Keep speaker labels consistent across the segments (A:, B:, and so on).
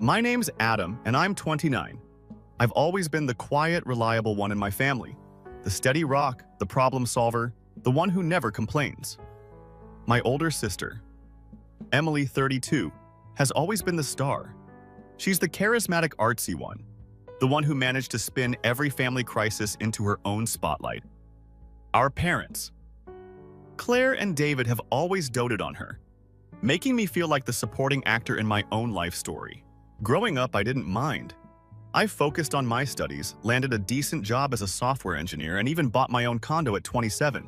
A: My name's Adam, and I'm 29. I've always been the quiet, reliable one in my family. The steady rock, the problem solver, the one who never complains. My older sister, Emily, 32, has always been the star. She's the charismatic, artsy one, the one who managed to spin every family crisis into her own spotlight. Our parents, Claire and David, have always doted on her, making me feel like the supporting actor in my own life story. Growing up, I didn't mind. I focused on my studies, landed a decent job as a software engineer, and even bought my own condo at 27.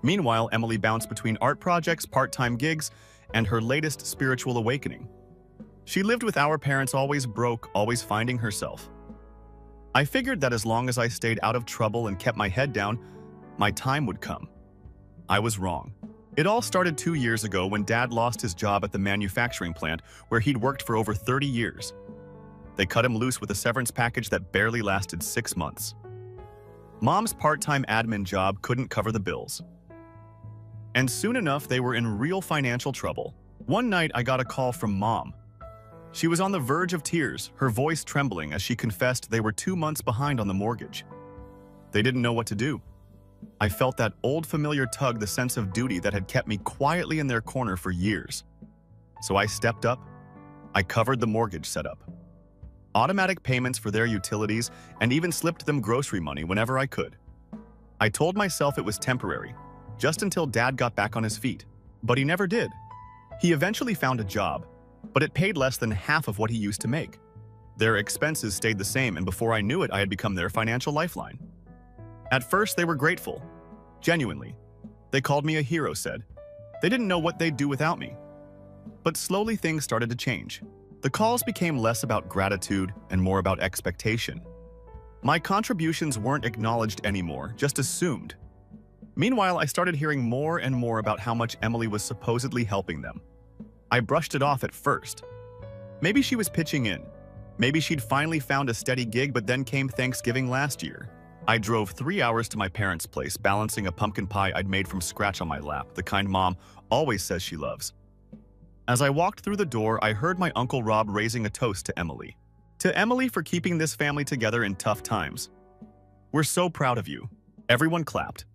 A: Meanwhile, Emily bounced between art projects, part-time gigs, and her latest spiritual awakening. She lived with our parents, always broke, always finding herself. I figured that as long as I stayed out of trouble and kept my head down, my time would come. I was wrong. It all started 2 years ago when Dad lost his job at the manufacturing plant where he'd worked for over 30 years. They cut him loose with a severance package that barely lasted 6 months. Mom's part-time admin job couldn't cover the bills. And soon enough, they were in real financial trouble. One night, I got a call from Mom. She was on the verge of tears, her voice trembling as she confessed they were 2 months behind on the mortgage. They didn't know what to do. I felt that old familiar tug, the sense of duty that had kept me quietly in their corner for years. So I stepped up. I covered the mortgage setup, automatic payments for their utilities, and even slipped them grocery money whenever I could. I told myself it was temporary, just until Dad got back on his feet. But he never did. He eventually found a job, but it paid less than half of what he used to make. Their expenses stayed the same, and before I knew it, I had become their financial lifeline. At first, they were grateful. Genuinely. They called me a hero, said. They didn't know what they'd do without me. But slowly things started to change. The calls became less about gratitude and more about expectation. My contributions weren't acknowledged anymore, just assumed. Meanwhile, I started hearing more and more about how much Emily was supposedly helping them. I brushed it off at first. Maybe she was pitching in. Maybe she'd finally found a steady gig, but then came Thanksgiving last year. I drove 3 hours to my parents' place, balancing a pumpkin pie I'd made from scratch on my lap, the kind Mom always says she loves. As I walked through the door, I heard my Uncle Rob raising a toast to Emily. To Emily for keeping this family together in tough times. We're so proud of you. Everyone clapped.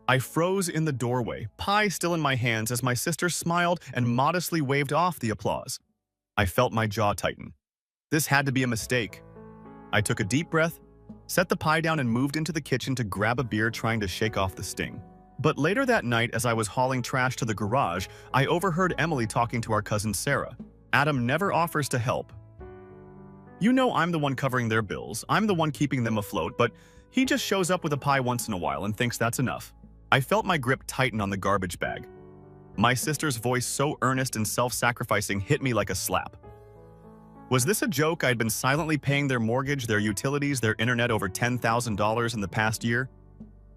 A: I froze in the doorway, pie still in my hands, as my sister smiled and modestly waved off the applause. I felt my jaw tighten. This had to be a mistake. I took a deep breath, set the pie down, and moved into the kitchen to grab a beer, trying to shake off the sting. But later that night, as I was hauling trash to the garage, I overheard Emily talking to our cousin Sarah. Adam never offers to help. You know, I'm the one covering their bills, I'm the one keeping them afloat, but he just shows up with a pie once in a while and thinks that's enough. I felt my grip tighten on the garbage bag. My sister's voice, so earnest and self-sacrificing, hit me like a slap. Was this a joke? I'd been silently paying their mortgage, their utilities, their internet over $10,000 in the past year.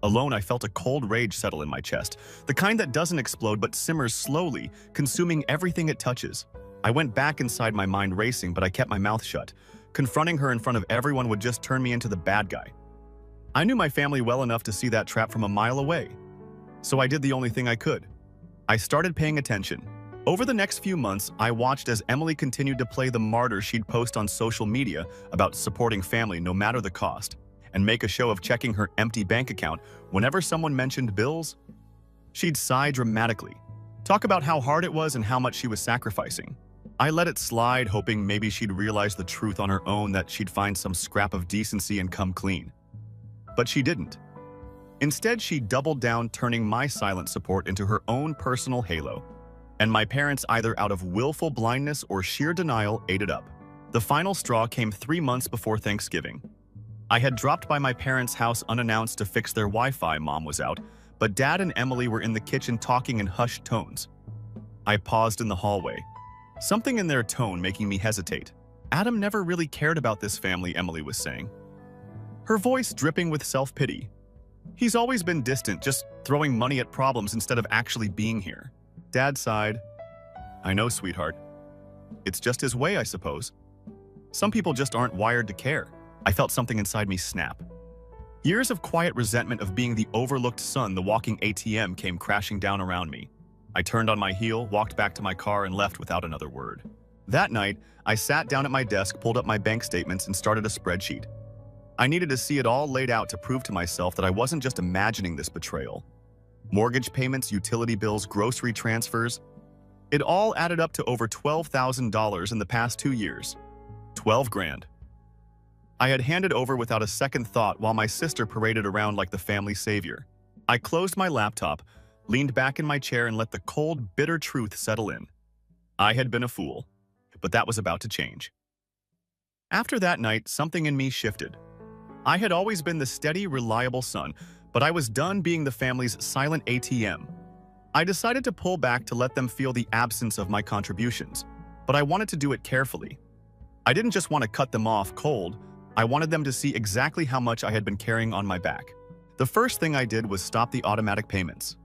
A: Alone, I felt a cold rage settle in my chest, the kind that doesn't explode but simmers slowly, consuming everything it touches. I went back inside, my mind racing, but I kept my mouth shut. Confronting her in front of everyone would just turn me into the bad guy. I knew my family well enough to see that trap from a mile away. So I did the only thing I could. I started paying attention. Over the next few months, I watched as Emily continued to play the martyr she'd post on social media about supporting family no matter the cost, and make a show of checking her empty bank account whenever someone mentioned bills. She'd sigh dramatically, talk about how hard it was and how much she was sacrificing. I let it slide, hoping maybe she'd realize the truth on her own, that she'd find some scrap of decency and come clean. But she didn't. Instead, she doubled down, turning my silent support into her own personal halo. And my parents, either out of willful blindness or sheer denial, ate it up. The final straw came 3 months before Thanksgiving. I had dropped by my parents' house unannounced to fix their Wi-Fi. Mom was out, but Dad and Emily were in the kitchen talking in hushed tones. I paused in the hallway, something in their tone making me hesitate. Adam never really cared about this family, Emily was saying, her voice dripping with self-pity. He's always been distant, just throwing money at problems instead of actually being here. Dad sighed. I know, sweetheart. It's just his way, I suppose. Some people just aren't wired to care. I felt something inside me snap. Years of quiet resentment of being the overlooked son, the walking ATM, came crashing down around me. I turned on my heel, walked back to my car, and left without another word. That night, I sat down at my desk, pulled up my bank statements, and started a spreadsheet. I needed to see it all laid out to prove to myself that I wasn't just imagining this betrayal. Mortgage payments, utility bills, grocery transfers. It all added up to over $12,000 in the past 2 years. 12 grand. I had handed over without a second thought while my sister paraded around like the family savior. I closed my laptop, leaned back in my chair, and let the cold, bitter truth settle in. I had been a fool, but that was about to change. After that night, something in me shifted. I had always been the steady, reliable son, but I was done being the family's silent ATM. I decided to pull back to let them feel the absence of my contributions, but I wanted to do it carefully. I didn't just want to cut them off cold. I wanted them to see exactly how much I had been carrying on my back. The first thing I did was stop the automatic payments.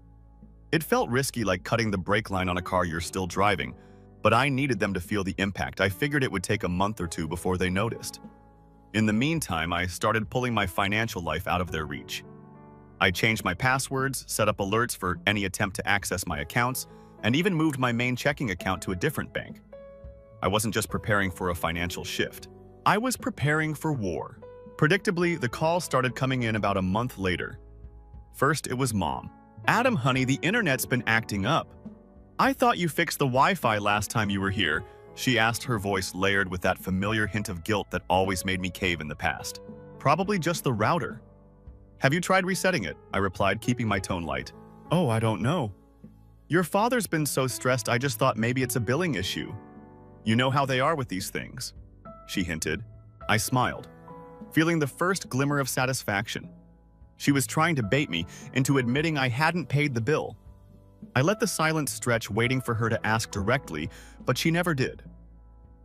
A: It felt risky, like cutting the brake line on a car you're still driving, but I needed them to feel the impact. I figured it would take a month or two before they noticed. In the meantime, I started pulling my financial life out of their reach. I changed my passwords, set up alerts for any attempt to access my accounts, and even moved my main checking account to a different bank. I wasn't just preparing for a financial shift. I was preparing for war. Predictably, the calls started coming in about a month later. First, it was Mom. "Adam, honey, the internet's been acting up. I thought you fixed the Wi-Fi last time you were here," she asked, her voice layered with that familiar hint of guilt that always made me cave in the past. "Probably just the router." "Have you tried resetting it?" I replied, keeping my tone light. "Oh, I don't know. Your father's been so stressed, I just thought maybe it's a billing issue. You know how they are with these things," she hinted. I smiled, feeling the first glimmer of satisfaction. She was trying to bait me into admitting I hadn't paid the bill. I let the silence stretch, waiting for her to ask directly, but she never did.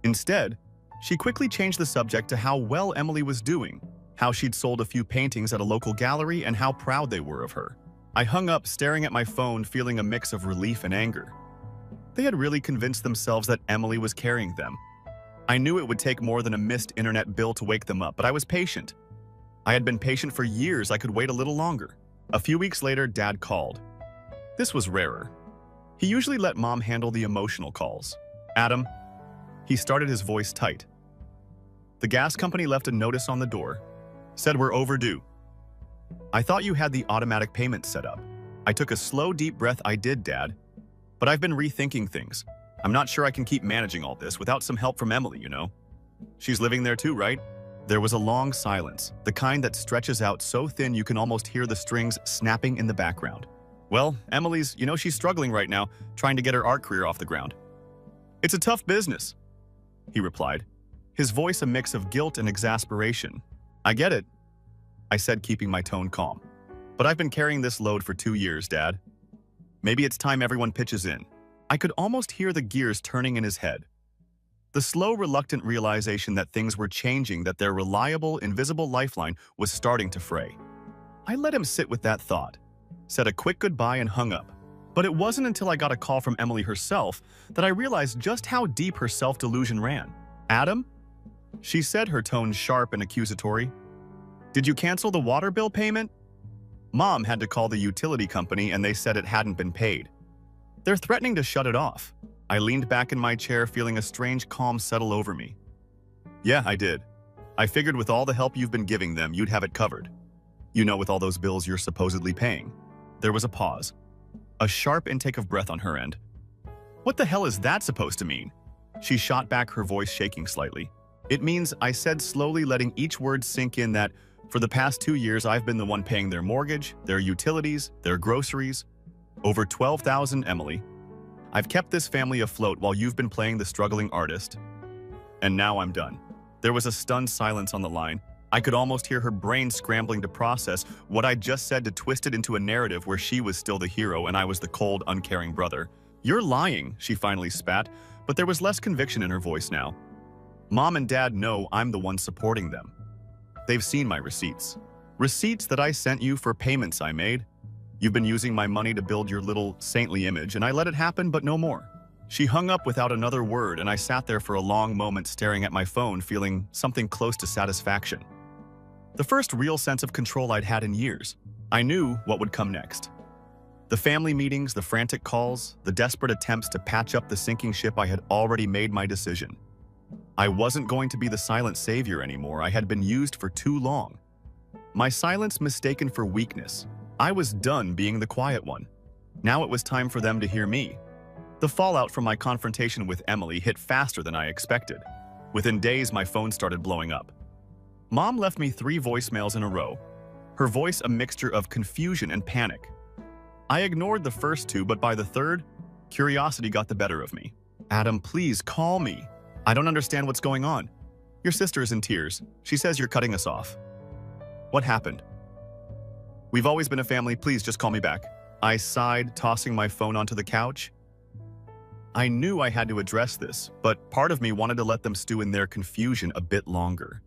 A: Instead, she quickly changed the subject to how well Emily was doing, how she'd sold a few paintings at a local gallery, and how proud they were of her. I hung up, staring at my phone, feeling a mix of relief and anger. They had really convinced themselves that Emily was carrying them. I knew it would take more than a missed internet bill to wake them up, but I was patient. I had been patient for years. I could wait a little longer. A few weeks later, Dad called. This was rarer. He usually let Mom handle the emotional calls. "Adam," he started, his voice tight. "The gas company left a notice on the door. Said we're overdue. I thought you had the automatic payment set up." I took a slow, deep breath. "I did, Dad. But I've been rethinking things. I'm not sure I can keep managing all this without some help from Emily, you know. She's living there too, right?" There was a long silence, the kind that stretches out so thin you can almost hear the strings snapping in the background. "Well, Emily's, she's struggling right now, trying to get her art career off the ground. It's a tough business," he replied, his voice a mix of guilt and exasperation. "I get it," I said, keeping my tone calm. "But I've been carrying this load for 2 years, Dad. Maybe it's time everyone pitches in." I could almost hear the gears turning in his head. The slow, reluctant realization that things were changing, that their reliable, invisible lifeline was starting to fray. I let him sit with that thought, said a quick goodbye, and hung up. But it wasn't until I got a call from Emily herself that I realized just how deep her self-delusion ran. "Adam?" she said, her tone sharp and accusatory. "Did you cancel the water bill payment?" Mom had to call the utility company and they said it hadn't been paid. "They're threatening to shut it off." I leaned back in my chair, feeling a strange calm settle over me. "Yeah, I did. I figured with all the help you've been giving them, you'd have it covered. With all those bills you're supposedly paying." There was a pause. A sharp intake of breath on her end. "What the hell is that supposed to mean?" She shot back, her voice shaking slightly. "It means," I said slowly, letting each word sink in, "that for the past 2 years I've been the one paying their mortgage, their utilities, their groceries. Over 12,000, Emily. I've kept this family afloat while you've been playing the struggling artist. And now I'm done." There was a stunned silence on the line. I could almost hear her brain scrambling to process what I'd just said, to twist it into a narrative where she was still the hero and I was the cold, uncaring brother. "You're lying," she finally spat, but there was less conviction in her voice now. "Mom and Dad know I'm the one supporting them. They've seen my receipts. Receipts that I sent you for payments I made. You've been using my money to build your little saintly image, and I let it happen, but no more." She hung up without another word, and I sat there for a long moment, staring at my phone, feeling something close to satisfaction. The first real sense of control I'd had in years. I knew what would come next. The family meetings, the frantic calls, the desperate attempts to patch up the sinking ship. I had already made my decision. I wasn't going to be the silent savior anymore. I had been used for too long. My silence mistaken for weakness. I was done being the quiet one. Now it was time for them to hear me. The fallout from my confrontation with Emily hit faster than I expected. Within days, my phone started blowing up. Mom left me 3 voicemails in a row, her voice a mixture of confusion and panic. I ignored the first 2, but by the third, curiosity got the better of me. "Adam, please call me. I don't understand what's going on. Your sister is in tears. She says you're cutting us off." "What happened?" "We've always been a family. Please just call me back." I sighed, tossing my phone onto the couch. I knew I had to address this, but part of me wanted to let them stew in their confusion a bit longer.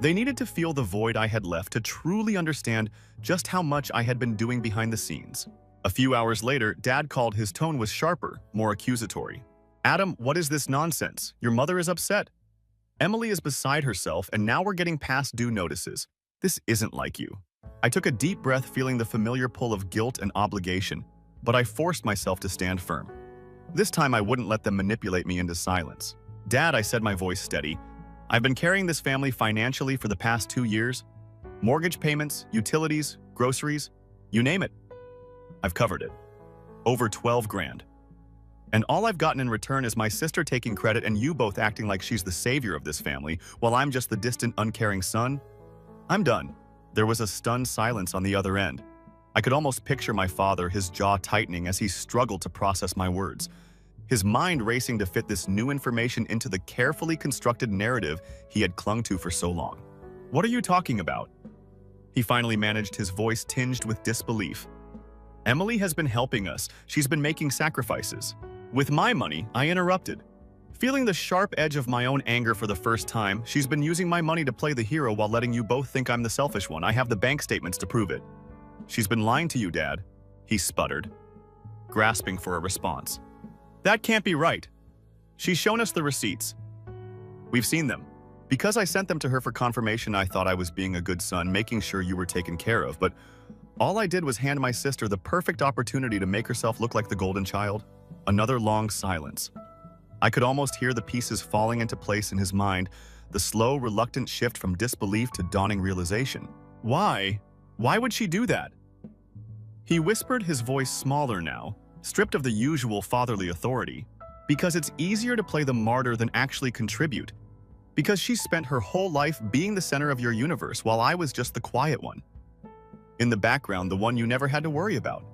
A: They needed to feel the void I had left to truly understand just how much I had been doing behind the scenes. A few hours later, Dad called. His tone was sharper, more accusatory. "Adam, what is this nonsense? Your mother is upset. Emily is beside herself, and now we're getting past due notices. This isn't like you." I took a deep breath, feeling the familiar pull of guilt and obligation, but I forced myself to stand firm. This time I wouldn't let them manipulate me into silence. "Dad," I said, my voice steady, "I've been carrying this family financially for the past 2 years. Mortgage payments, utilities, groceries, you name it. I've covered it. Over 12 grand. And all I've gotten in return is my sister taking credit and you both acting like she's the savior of this family, while I'm just the distant, uncaring son. I'm done." There was a stunned silence on the other end. I could almost picture my father, his jaw tightening as he struggled to process my words, his mind racing to fit this new information into the carefully constructed narrative he had clung to for so long. "What are you talking about?" He finally managed, his voice tinged with disbelief. "Emily has been helping us. She's been making sacrifices." With my money, I interrupted. Feeling the sharp edge of my own anger for the first time, "She's been using my money to play the hero while letting you both think I'm the selfish one. I have the bank statements to prove it." "She's been lying to you, Dad," he sputtered, grasping for a response. "That can't be right. She's shown us the receipts. We've seen them. Because I sent them to her for confirmation, I thought I was being a good son, making sure you were taken care of, but all I did was hand my sister the perfect opportunity to make herself look like the golden child." Another long silence. I could almost hear the pieces falling into place in his mind, the slow, reluctant shift from disbelief to dawning realization. "Why? Why would she do that?" He whispered, his voice smaller now, stripped of the usual fatherly authority. "Because it's easier to play the martyr than actually contribute. Because she spent her whole life being the center of your universe while I was just the quiet one. In the background, the one you never had to worry about.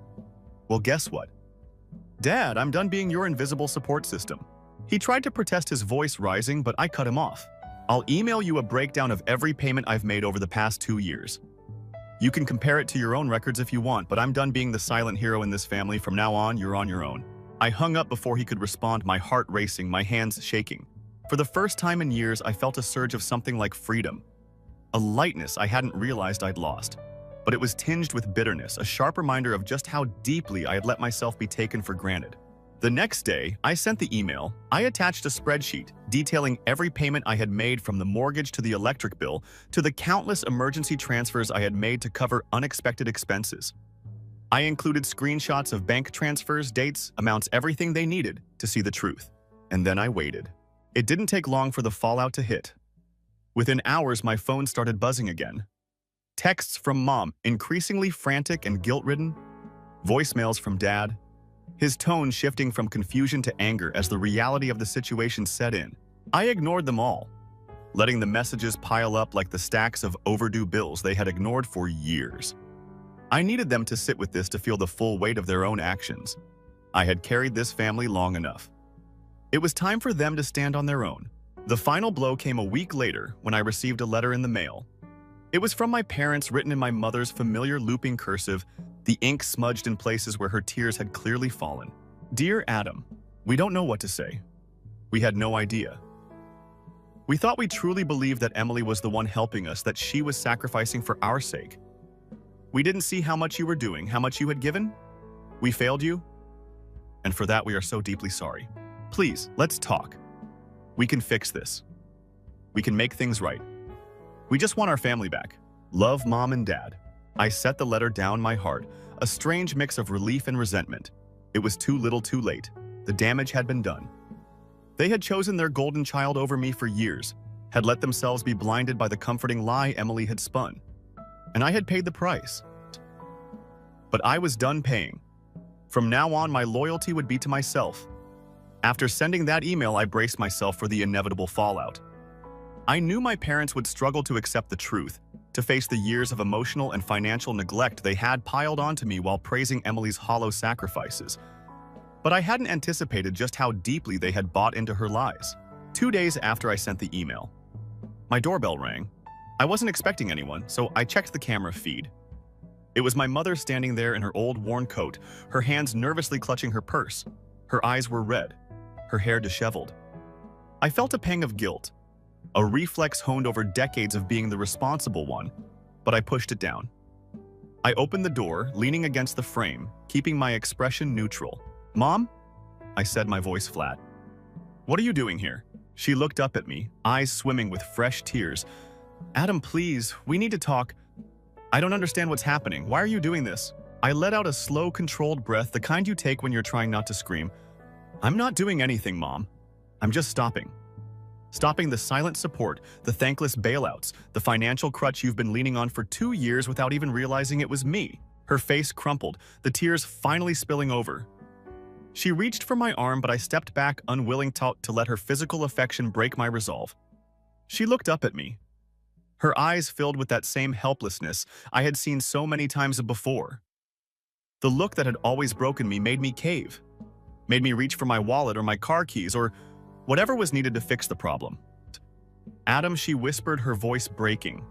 A: Well, guess what? Dad, I'm done being your invisible support system." He tried to protest, his voice rising, but I cut him off. "I'll email you a breakdown of every payment I've made over the past 2 years. You can compare it to your own records if you want, but I'm done being the silent hero in this family. From now on, you're on your own." I hung up before he could respond, my heart racing, my hands shaking. For the first time in years, I felt a surge of something like freedom. A lightness I hadn't realized I'd lost. But it was tinged with bitterness, a sharp reminder of just how deeply I had let myself be taken for granted. The next day, I sent the email. I attached a spreadsheet detailing every payment I had made, from the mortgage to the electric bill to the countless emergency transfers I had made to cover unexpected expenses. I included screenshots of bank transfers, dates, amounts, everything they needed to see the truth. And then I waited. It didn't take long for the fallout to hit. Within hours, my phone started buzzing again. Texts from Mom, increasingly frantic and guilt-ridden. Voicemails from Dad, his tone shifting from confusion to anger as the reality of the situation set in. I ignored them all, letting the messages pile up like the stacks of overdue bills they had ignored for years. I needed them to sit with this to feel the full weight of their own actions. I had carried this family long enough. It was time for them to stand on their own. The final blow came a week later when I received a letter in the mail. It was from my parents, written in my mother's familiar looping cursive, the ink smudged in places where her tears had clearly fallen. "Dear Adam, we don't know what to say. We had no idea. We thought we truly believed that Emily was the one helping us, that she was sacrificing for our sake. We didn't see how much you were doing, how much you had given. We failed you. And for that, we are so deeply sorry. Please, let's talk. We can fix this. We can make things right. We just want our family back. Love, Mom and Dad." I set the letter down, my heart, a strange mix of relief and resentment. It was too little too late. The damage had been done. They had chosen their golden child over me for years, had let themselves be blinded by the comforting lie Emily had spun. And I had paid the price. But I was done paying. From now on, my loyalty would be to myself. After sending that email, I braced myself for the inevitable fallout. I knew my parents would struggle to accept the truth, to face the years of emotional and financial neglect they had piled onto me while praising Emily's hollow sacrifices. But I hadn't anticipated just how deeply they had bought into her lies. 2 days after I sent the email, my doorbell rang. I wasn't expecting anyone, so I checked the camera feed. It was my mother standing there in her old worn coat, her hands nervously clutching her purse. Her eyes were red, her hair disheveled. I felt a pang of guilt, a reflex honed over decades of being the responsible one, but I pushed it down. I opened the door, leaning against the frame, keeping my expression neutral. "Mom?" I said, my voice flat. "What are you doing here?" She looked up at me, eyes swimming with fresh tears. "Adam, please, we need to talk. I don't understand what's happening. Why are you doing this?" I let out a slow, controlled breath, the kind you take when you're trying not to scream. "I'm not doing anything, Mom. I'm just stopping. Stopping the silent support, the thankless bailouts, the financial crutch you've been leaning on for 2 years without even realizing it was me." Her face crumpled, the tears finally spilling over. She reached for my arm, but I stepped back, unwilling to let her physical affection break my resolve. She looked up at me, her eyes filled with that same helplessness I had seen so many times before. The look that had always broken me made me cave, made me reach for my wallet or my car keys or whatever was needed to fix the problem. "Adam," she whispered, her voice breaking.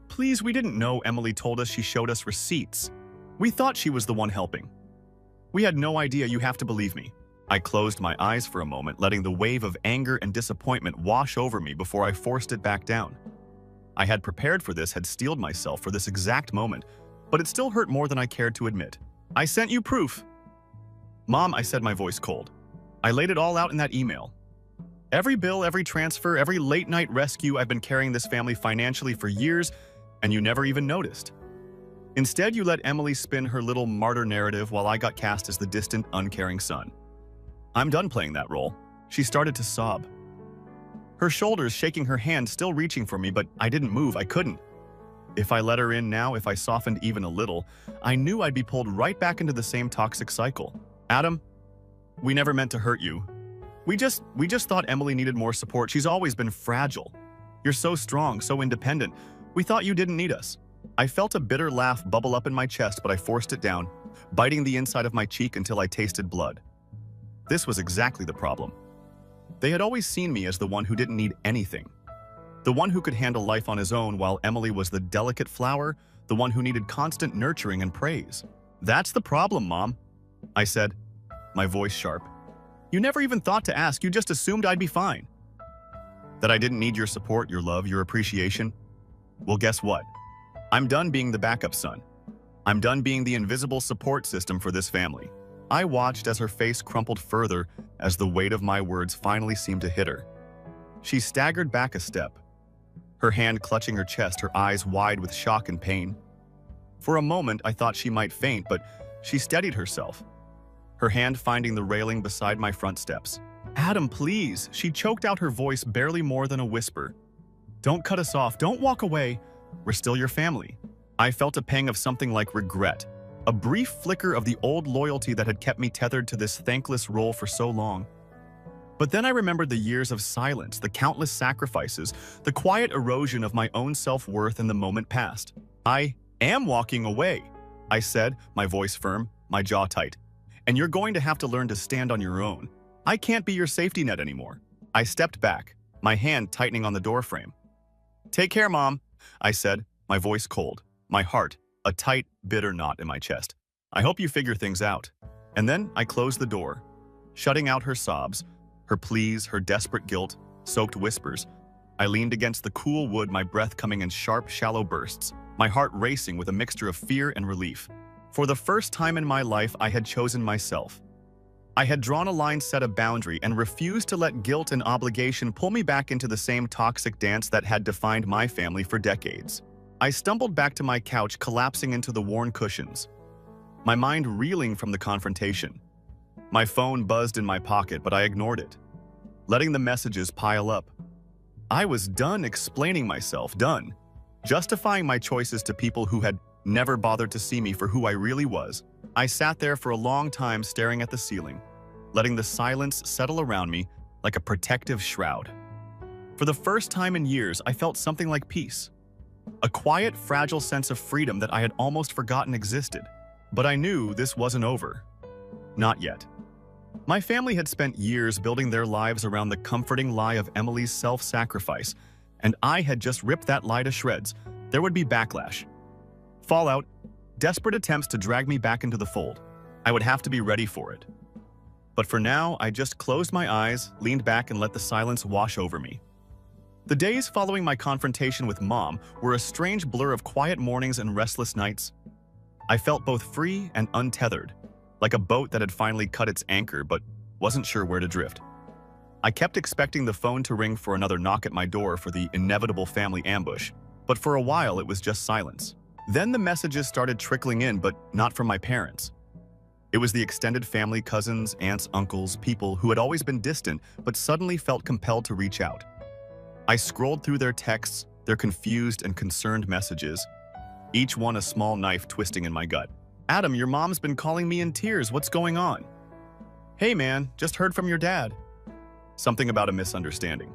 A: "Please, we didn't know. Emily told us. She showed us receipts. We thought she was the one helping. We had no idea. You have to believe me." I closed my eyes for a moment, letting the wave of anger and disappointment wash over me before I forced it back down. I had prepared for this, had steeled myself for this exact moment, but it still hurt more than I cared to admit. "I sent you proof." "Mom," I said, my voice cold. "I laid it all out in that email. Every bill, every transfer, every late-night rescue. I've been carrying this family financially for years, and you never even noticed. Instead, you let Emily spin her little martyr narrative while I got cast as the distant, uncaring son. I'm done playing that role." She started to sob, her shoulders shaking, her hand still reaching for me, but I didn't move. I couldn't. If I let her in now, if I softened even a little, I knew I'd be pulled right back into the same toxic cycle. "Adam, we never meant to hurt you. We just thought Emily needed more support. She's always been fragile. You're so strong, so independent. We thought you didn't need us." I felt a bitter laugh bubble up in my chest, but I forced it down, biting the inside of my cheek until I tasted blood. This was exactly the problem. They had always seen me as the one who didn't need anything, the one who could handle life on his own, while Emily was the delicate flower, the one who needed constant nurturing and praise. "That's the problem, Mom," I said, my voice sharp. "You never even thought to ask. You just assumed I'd be fine. That I didn't need your support, your love, your appreciation. Well, guess what? I'm done being the backup son. I'm done being the invisible support system for this family." I watched as her face crumpled further as the weight of my words finally seemed to hit her. She staggered back a step, her hand clutching her chest, her eyes wide with shock and pain. For a moment, I thought she might faint, but she steadied herself, her hand finding the railing beside my front steps. "Adam, please," she choked out, her voice barely more than a whisper. "Don't cut us off. Don't walk away. We're still your family." I felt a pang of something like regret, a brief flicker of the old loyalty that had kept me tethered to this thankless role for so long. But then I remembered the years of silence, the countless sacrifices, the quiet erosion of my own self-worth, and the moment passed. "I am walking away," I said, my voice firm, my jaw tight. "And you're going to have to learn to stand on your own. I can't be your safety net anymore." I stepped back, my hand tightening on the doorframe. "Take care, Mom," I said, my voice cold, my heart a tight, bitter knot in my chest. "I hope you figure things out." And then I closed the door, shutting out her sobs, her pleas, her desperate guilt-soaked whispers. I leaned against the cool wood, my breath coming in sharp, shallow bursts, my heart racing with a mixture of fear and relief. For the first time in my life, I had chosen myself. I had drawn a line, set a boundary, and refused to let guilt and obligation pull me back into the same toxic dance that had defined my family for decades. I stumbled back to my couch, collapsing into the worn cushions, my mind reeling from the confrontation. My phone buzzed in my pocket, but I ignored it, letting the messages pile up. I was done explaining myself, done justifying my choices to people who had never bothered to see me for who I really was. I sat there for a long time staring at the ceiling, letting the silence settle around me like a protective shroud. For the first time in years, I felt something like peace. A quiet, fragile sense of freedom that I had almost forgotten existed. But I knew this wasn't over. Not yet. My family had spent years building their lives around the comforting lie of Emily's self-sacrifice, and I had just ripped that lie to shreds. There would be backlash, fallout, desperate attempts to drag me back into the fold. I would have to be ready for it. But for now, I just closed my eyes, leaned back, and let the silence wash over me. The days following my confrontation with Mom were a strange blur of quiet mornings and restless nights. I felt both free and untethered, like a boat that had finally cut its anchor but wasn't sure where to drift. I kept expecting the phone to ring for another knock at my door for the inevitable family ambush, but for a while it was just silence. Then the messages started trickling in, but not from my parents. It was the extended family, cousins, aunts, uncles, people who had always been distant but suddenly felt compelled to reach out. I scrolled through their texts, their confused and concerned messages, each one a small knife twisting in my gut. "Adam, your mom's been calling me in tears. What's going on?" "Hey man, just heard from your dad." Something about a misunderstanding.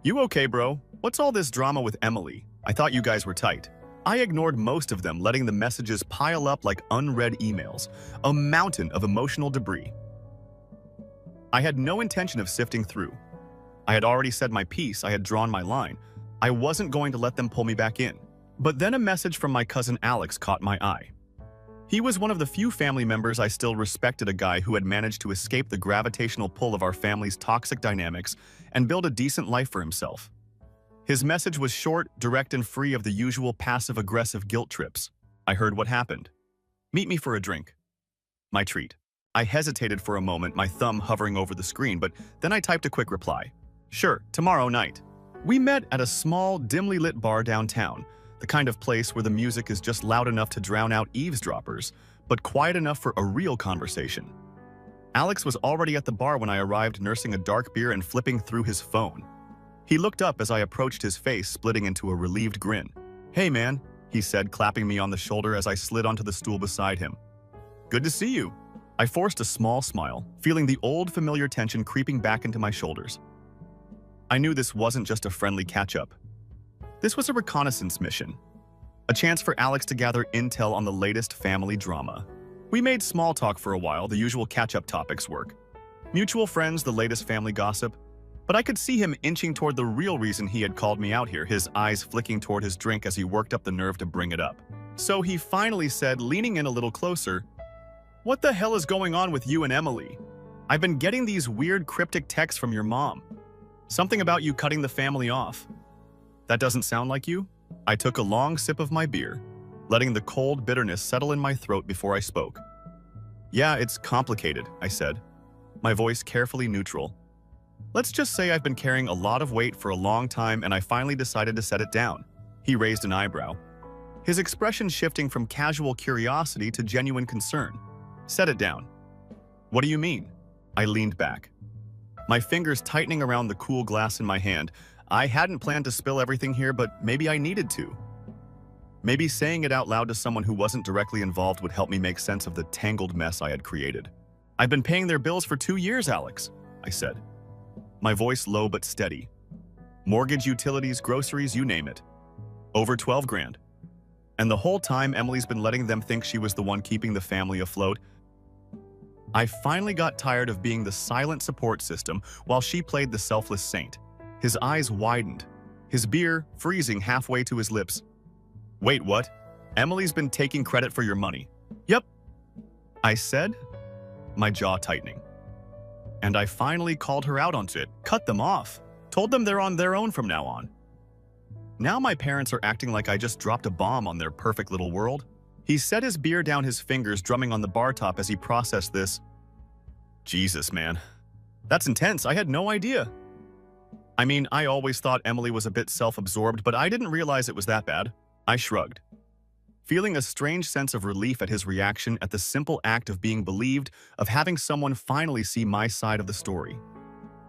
A: "You okay, bro? What's all this drama with Emily? I thought you guys were tight." I ignored most of them, letting the messages pile up like unread emails, a mountain of emotional debris. I had no intention of sifting through. I had already said my piece, I had drawn my line. I wasn't going to let them pull me back in. But then a message from my cousin Alex caught my eye. He was one of the few family members I still respected, a guy who had managed to escape the gravitational pull of our family's toxic dynamics and build a decent life for himself. His message was short, direct, and free of the usual passive-aggressive guilt trips. I heard what happened. "Meet me for a drink." My treat. I hesitated for a moment, my thumb hovering over the screen, but then I typed a quick reply. "Sure, tomorrow night." We met at a small, dimly lit bar downtown, the kind of place where the music is just loud enough to drown out eavesdroppers, but quiet enough for a real conversation. Alex was already at the bar when I arrived, nursing a dark beer and flipping through his phone. He looked up as I approached, his face splitting into a relieved grin. "Hey man," he said, clapping me on the shoulder as I slid onto the stool beside him. "Good to see you." I forced a small smile, feeling the old familiar tension creeping back into my shoulders. I knew this wasn't just a friendly catch-up. This was a reconnaissance mission, a chance for Alex to gather intel on the latest family drama. We made small talk for a while, the usual catch-up topics: work, mutual friends, the latest family gossip. But I could see him inching toward the real reason he had called me out here, his eyes flicking toward his drink as he worked up the nerve to bring it up. So he finally said, leaning in a little closer, "What the hell is going on with you and Emily? I've been getting these weird cryptic texts from your mom. Something about you cutting the family off. That doesn't sound like you?" I took a long sip of my beer, letting the cold bitterness settle in my throat before I spoke. "Yeah, it's complicated," I said, my voice carefully neutral. "Let's just say I've been carrying a lot of weight for a long time and I finally decided to set it down." He raised an eyebrow, his expression shifting from casual curiosity to genuine concern. "Set it down? What do you mean?" I leaned back, my fingers tightening around the cool glass in my hand. I hadn't planned to spill everything here, but maybe I needed to. Maybe saying it out loud to someone who wasn't directly involved would help me make sense of the tangled mess I had created. "I've been paying their bills for 2 years, Alex," I said, my voice low but steady. "Mortgage, utilities, groceries, you name it. Over 12 grand. And the whole time Emily's been letting them think she was the one keeping the family afloat. I finally got tired of being the silent support system while she played the selfless saint." His eyes widened, his beer freezing halfway to his lips. "Wait, what? Emily's been taking credit for your money?" "Yep," I said, my jaw tightening. "And I finally called her out onto it, cut them off, told them they're on their own from now on. Now my parents are acting like I just dropped a bomb on their perfect little world." He set his beer down, his fingers drumming on the bar top as he processed this. "Jesus, man. That's intense. I had no idea. I mean, I always thought Emily was a bit self-absorbed, but I didn't realize it was that bad." I shrugged. feeling a strange sense of relief at his reaction at the simple act of being believed, of having someone finally see my side of the story.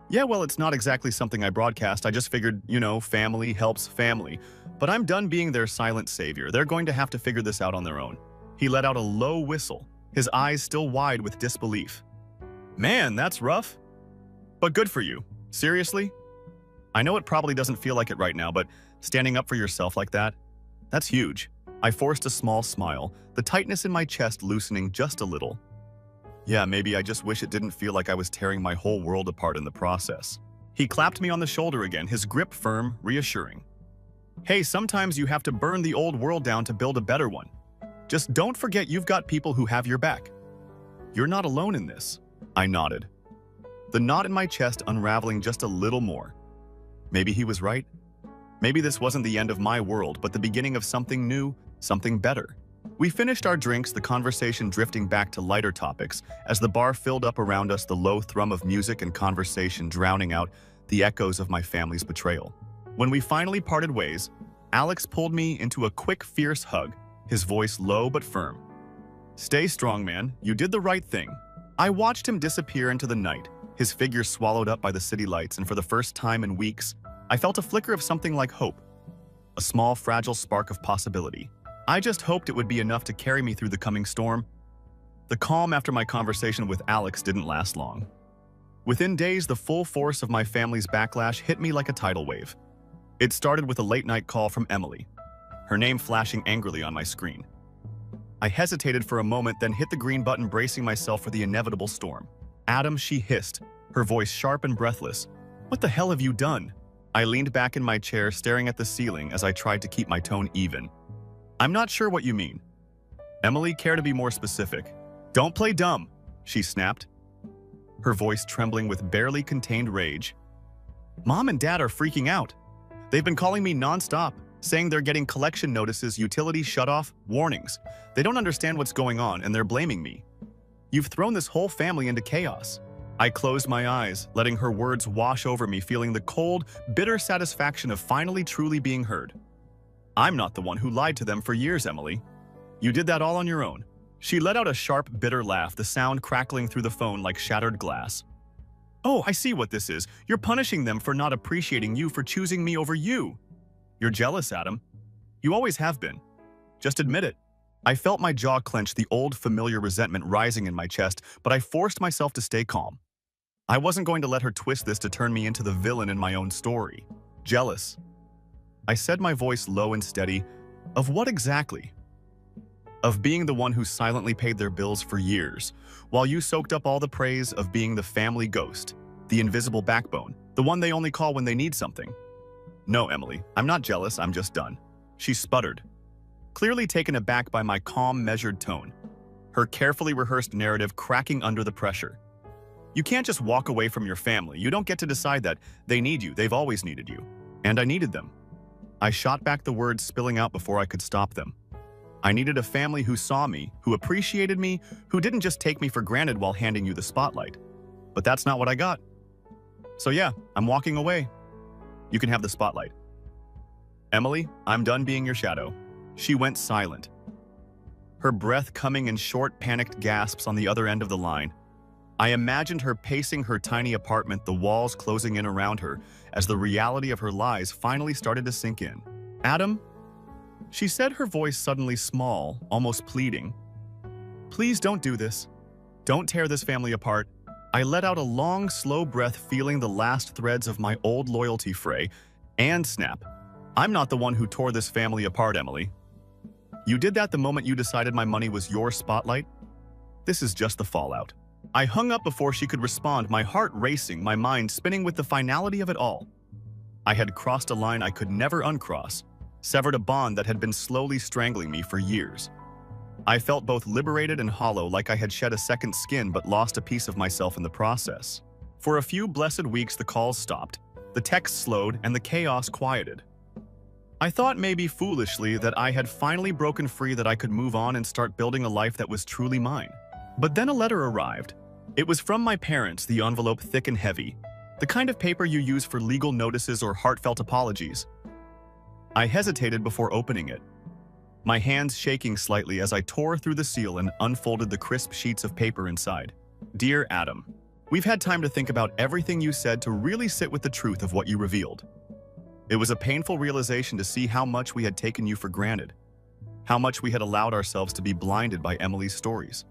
A: Yeah, well, it's not exactly something I broadcast. I just figured, family helps family. But I'm done being their silent savior. They're going to have to figure this out on their own. He let out a low whistle, his eyes still wide with disbelief. Man, that's rough. But good for you. Seriously? I know it probably doesn't feel like it right now, but standing up for yourself like that, that's huge. I forced a small smile, the tightness in my chest loosening just a little. Yeah, maybe I just wish it didn't feel like I was tearing my whole world apart in the process. He clapped me on the shoulder again, his grip firm, reassuring. Hey, sometimes you have to burn the old world down to build a better one. Just don't forget you've got people who have your back. You're not alone in this. I nodded, the knot in my chest unraveling just a little more. Maybe he was right. Maybe this wasn't the end of my world, but the beginning of something new, something better. We finished our drinks, the conversation drifting back to lighter topics as the bar filled up around us, the low thrum of music and conversation drowning out the echoes of my family's betrayal. When we finally parted ways, Alex pulled me into a quick, fierce hug, his voice low but firm. Stay strong, man. You did the right thing. I watched him disappear into the night, his figure swallowed up by the city lights, and for the first time in weeks, I felt a flicker of something like hope. A small, fragile spark of possibility. I just hoped it would be enough to carry me through the coming storm. The calm after my conversation with Alex didn't last long. Within days, the full force of my family's backlash hit me like a tidal wave. It started with a late-night call from Emily, her name flashing angrily on my screen. I hesitated for a moment, then hit the green button, bracing myself for the inevitable storm. Adam, she hissed, her voice sharp and breathless. What the hell have you done? I leaned back in my chair, staring at the ceiling as I tried to keep my tone even. I'm not sure what you mean. Emily, care to be more specific? Don't play dumb, she snapped, her voice trembling with barely contained rage. Mom and Dad are freaking out. They've been calling me nonstop, saying they're getting collection notices, utility shutoff, warnings. They don't understand what's going on and they're blaming me. You've thrown this whole family into chaos. I closed my eyes, letting her words wash over me, feeling the cold, bitter satisfaction of finally truly being heard. I'm not the one who lied to them for years, Emily. You did that all on your own. She let out a sharp, bitter laugh, the sound crackling through the phone like shattered glass. Oh, I see what this is. You're punishing them for not appreciating you, for choosing me over you. You're jealous, Adam. You always have been. Just admit it. I felt my jaw clench, the old familiar resentment rising in my chest, but I forced myself to stay calm. I wasn't going to let her twist this to turn me into the villain in my own story. Jealous. I said, my voice low and steady. Of what exactly? Of being the one who silently paid their bills for years, while you soaked up all the praise of being the family ghost, the invisible backbone, the one they only call when they need something. No, Emily, I'm not jealous, I'm just done. She sputtered, clearly taken aback by my calm, measured tone, her carefully rehearsed narrative cracking under the pressure. You can't just walk away from your family. You don't get to decide that. They need you. They've always needed you. And I needed them. I shot back the words spilling out before I could stop them. I needed a family who saw me, who appreciated me, who didn't just take me for granted while handing you the spotlight. But that's not what I got. So yeah, I'm walking away. You can have the spotlight. Emily, I'm done being your shadow. She went silent, her breath coming in short, panicked gasps on the other end of the line. I imagined her pacing her tiny apartment, the walls closing in around her, as the reality of her lies finally started to sink in. Adam? She said, her voice suddenly small, almost pleading. Please don't do this. Don't tear this family apart. I let out a long, slow breath, feeling the last threads of my old loyalty fray, and snap. I'm not the one who tore this family apart, Emily. You did that the moment you decided my money was your spotlight? This is just the fallout. I hung up before she could respond, my heart racing, my mind spinning with the finality of it all. I had crossed a line I could never uncross, severed a bond that had been slowly strangling me for years. I felt both liberated and hollow, like I had shed a second skin but lost a piece of myself in the process. For a few blessed weeks, the calls stopped, the texts slowed, and the chaos quieted. I thought, maybe foolishly, that I had finally broken free, that I could move on and start building a life that was truly mine. But then a letter arrived. It was from my parents, the envelope thick and heavy, the kind of paper you use for legal notices or heartfelt apologies. I hesitated before opening it. my hands shaking slightly as I tore through the seal and unfolded the crisp sheets of paper inside. Dear Adam, we've had time to think about everything you said to really sit with the truth of what you revealed. It was a painful realization to see how much we had taken you for granted, how much we had allowed ourselves to be blinded by Emily's stories.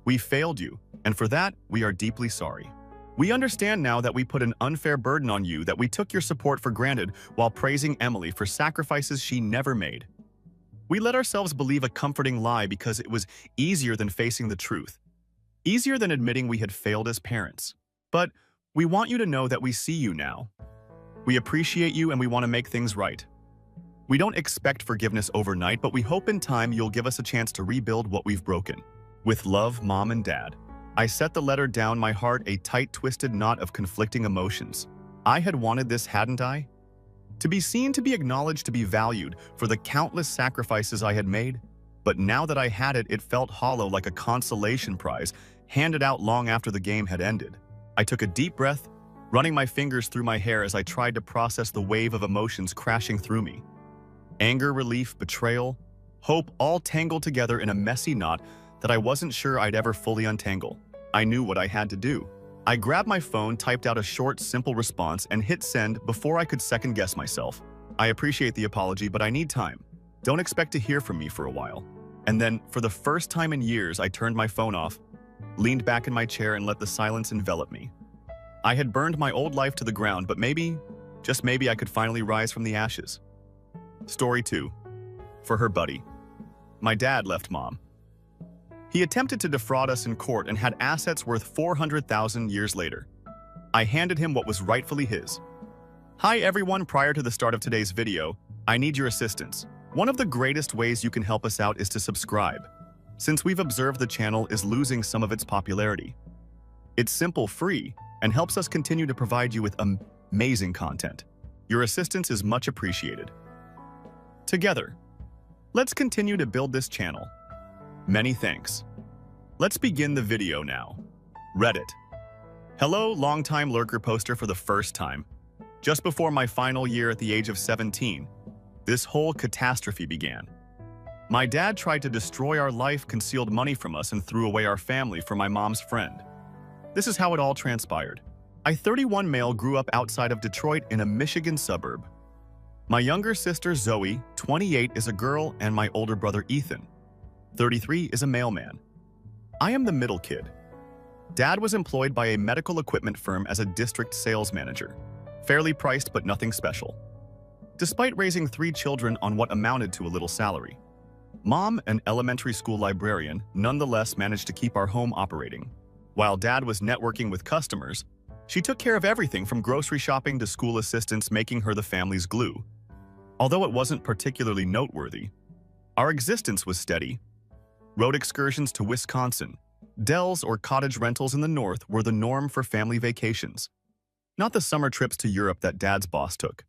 A: We failed you, and for that, we are deeply sorry. We understand now that we put an unfair burden on you, that we took your support for granted while praising Emily for sacrifices she never made. We let ourselves believe a comforting lie because it was easier than facing the truth, easier than admitting we had failed as parents. But we want you to know that we see you now. We appreciate you and we want to make things right. We don't expect forgiveness overnight, but we hope in time you'll give us a chance to rebuild what we've broken. With love, Mom and Dad. I set the letter down, my heart a tight, twisted knot of conflicting emotions. I had wanted this, hadn't I? To be seen, to be acknowledged, to be valued for the countless sacrifices I had made. But now that I had it, it felt hollow, like a consolation prize handed out long after the game had ended. I took a deep breath, running my fingers through my hair as I tried to process the wave of emotions crashing through me. Anger, relief, betrayal, hope, all tangled together in a messy knot that I wasn't sure I'd ever fully untangle. I knew what I had to do. I grabbed my phone, typed out a short, simple response, and hit send before I could second-guess myself. I appreciate the apology, but I need time. Don't expect to hear from me for a while. And then, for the first time in years, I turned my phone off, leaned back in my chair, and let the silence envelop me. I had burned my old life to the ground, but maybe, just maybe, I could finally rise from the ashes. Story 2. For her buddy. My dad left Mom. He attempted to defraud us in court and had assets worth 400,000 years later. I handed him what was rightfully his. Hi everyone, prior to the start of today's video, I need your assistance. One of the greatest ways you can help us out is to subscribe, since we've observed the channel is losing some of its popularity. It's simple, free, and helps us continue to provide you with amazing content. Your assistance is much appreciated. Together, let's continue to build this channel. Many thanks. Let's begin the video now. Reddit. Hello, longtime lurker poster for the first time. Just before my final year at the age of 17, this whole catastrophe began. My dad tried to destroy our life, concealed money from us, and threw away our family for my mom's friend. This is how it all transpired. I, 31 male, grew up outside of Detroit in a Michigan suburb. My younger sister, Zoe, 28, is a girl, and my older brother, Ethan, 33, is a mailman. I am the middle kid. Dad was employed by a medical equipment firm as a district sales manager. Fairly priced, but nothing special. Despite raising 3 children on what amounted to a little salary, Mom, an elementary school librarian, nonetheless managed to keep our home operating. While Dad was networking with customers, she took care of everything from grocery shopping to school assistance, making her the family's glue. Although it wasn't particularly noteworthy, our existence was steady. Road excursions to Wisconsin, dells or cottage rentals in the north were the norm for family vacations, not the summer trips to Europe that Dad's boss took.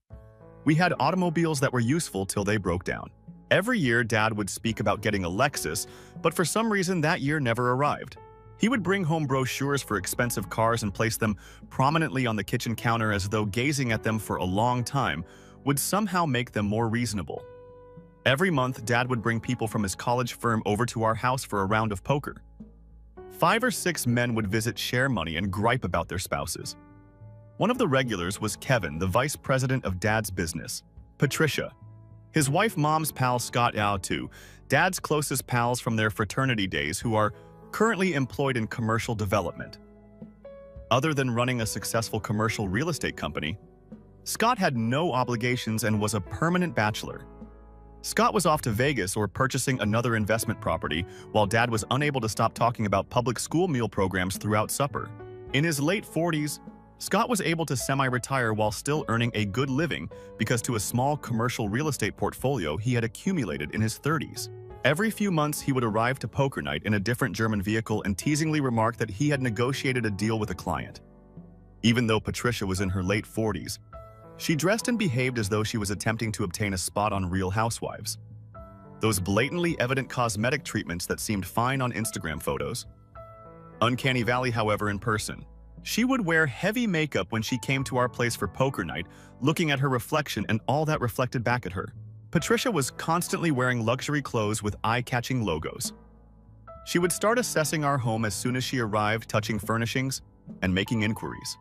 A: We had automobiles that were useful till they broke down. Every year, Dad would speak about getting a Lexus, but for some reason that year never arrived. He would bring home brochures for expensive cars and place them prominently on the kitchen counter as though gazing at them for a long time would somehow make them more reasonable. Every month, Dad would bring people from his college firm over to our house for a round of poker. 5 or 6 men would visit, share money, and gripe about their spouses. One of the regulars was Kevin, the vice president of Dad's business, Patricia, his wife, Mom's pal Scott, too, Dad's closest pals from their fraternity days who are currently employed in commercial development. Other than running a successful commercial real estate company, Scott had no obligations and was a permanent bachelor. Scott was off to Vegas or purchasing another investment property, while Dad was unable to stop talking about public school meal programs throughout supper. In his late 40s, Scott was able to semi-retire while still earning a good living because to a small commercial real estate portfolio he had accumulated in his 30s. Every few months he would arrive to poker night in a different German vehicle and teasingly remark that he had negotiated a deal with a client. Even though Patricia was in her late 40s, she dressed and behaved as though she was attempting to obtain a spot on Real Housewives. Those blatantly evident cosmetic treatments that seemed fine on Instagram photos. Uncanny Valley, however, in person. She would wear heavy makeup when she came to our place for poker night, looking at her reflection and all that reflected back at her. Patricia was constantly wearing luxury clothes with eye-catching logos. She would start assessing our home as soon as she arrived, touching furnishings and making inquiries.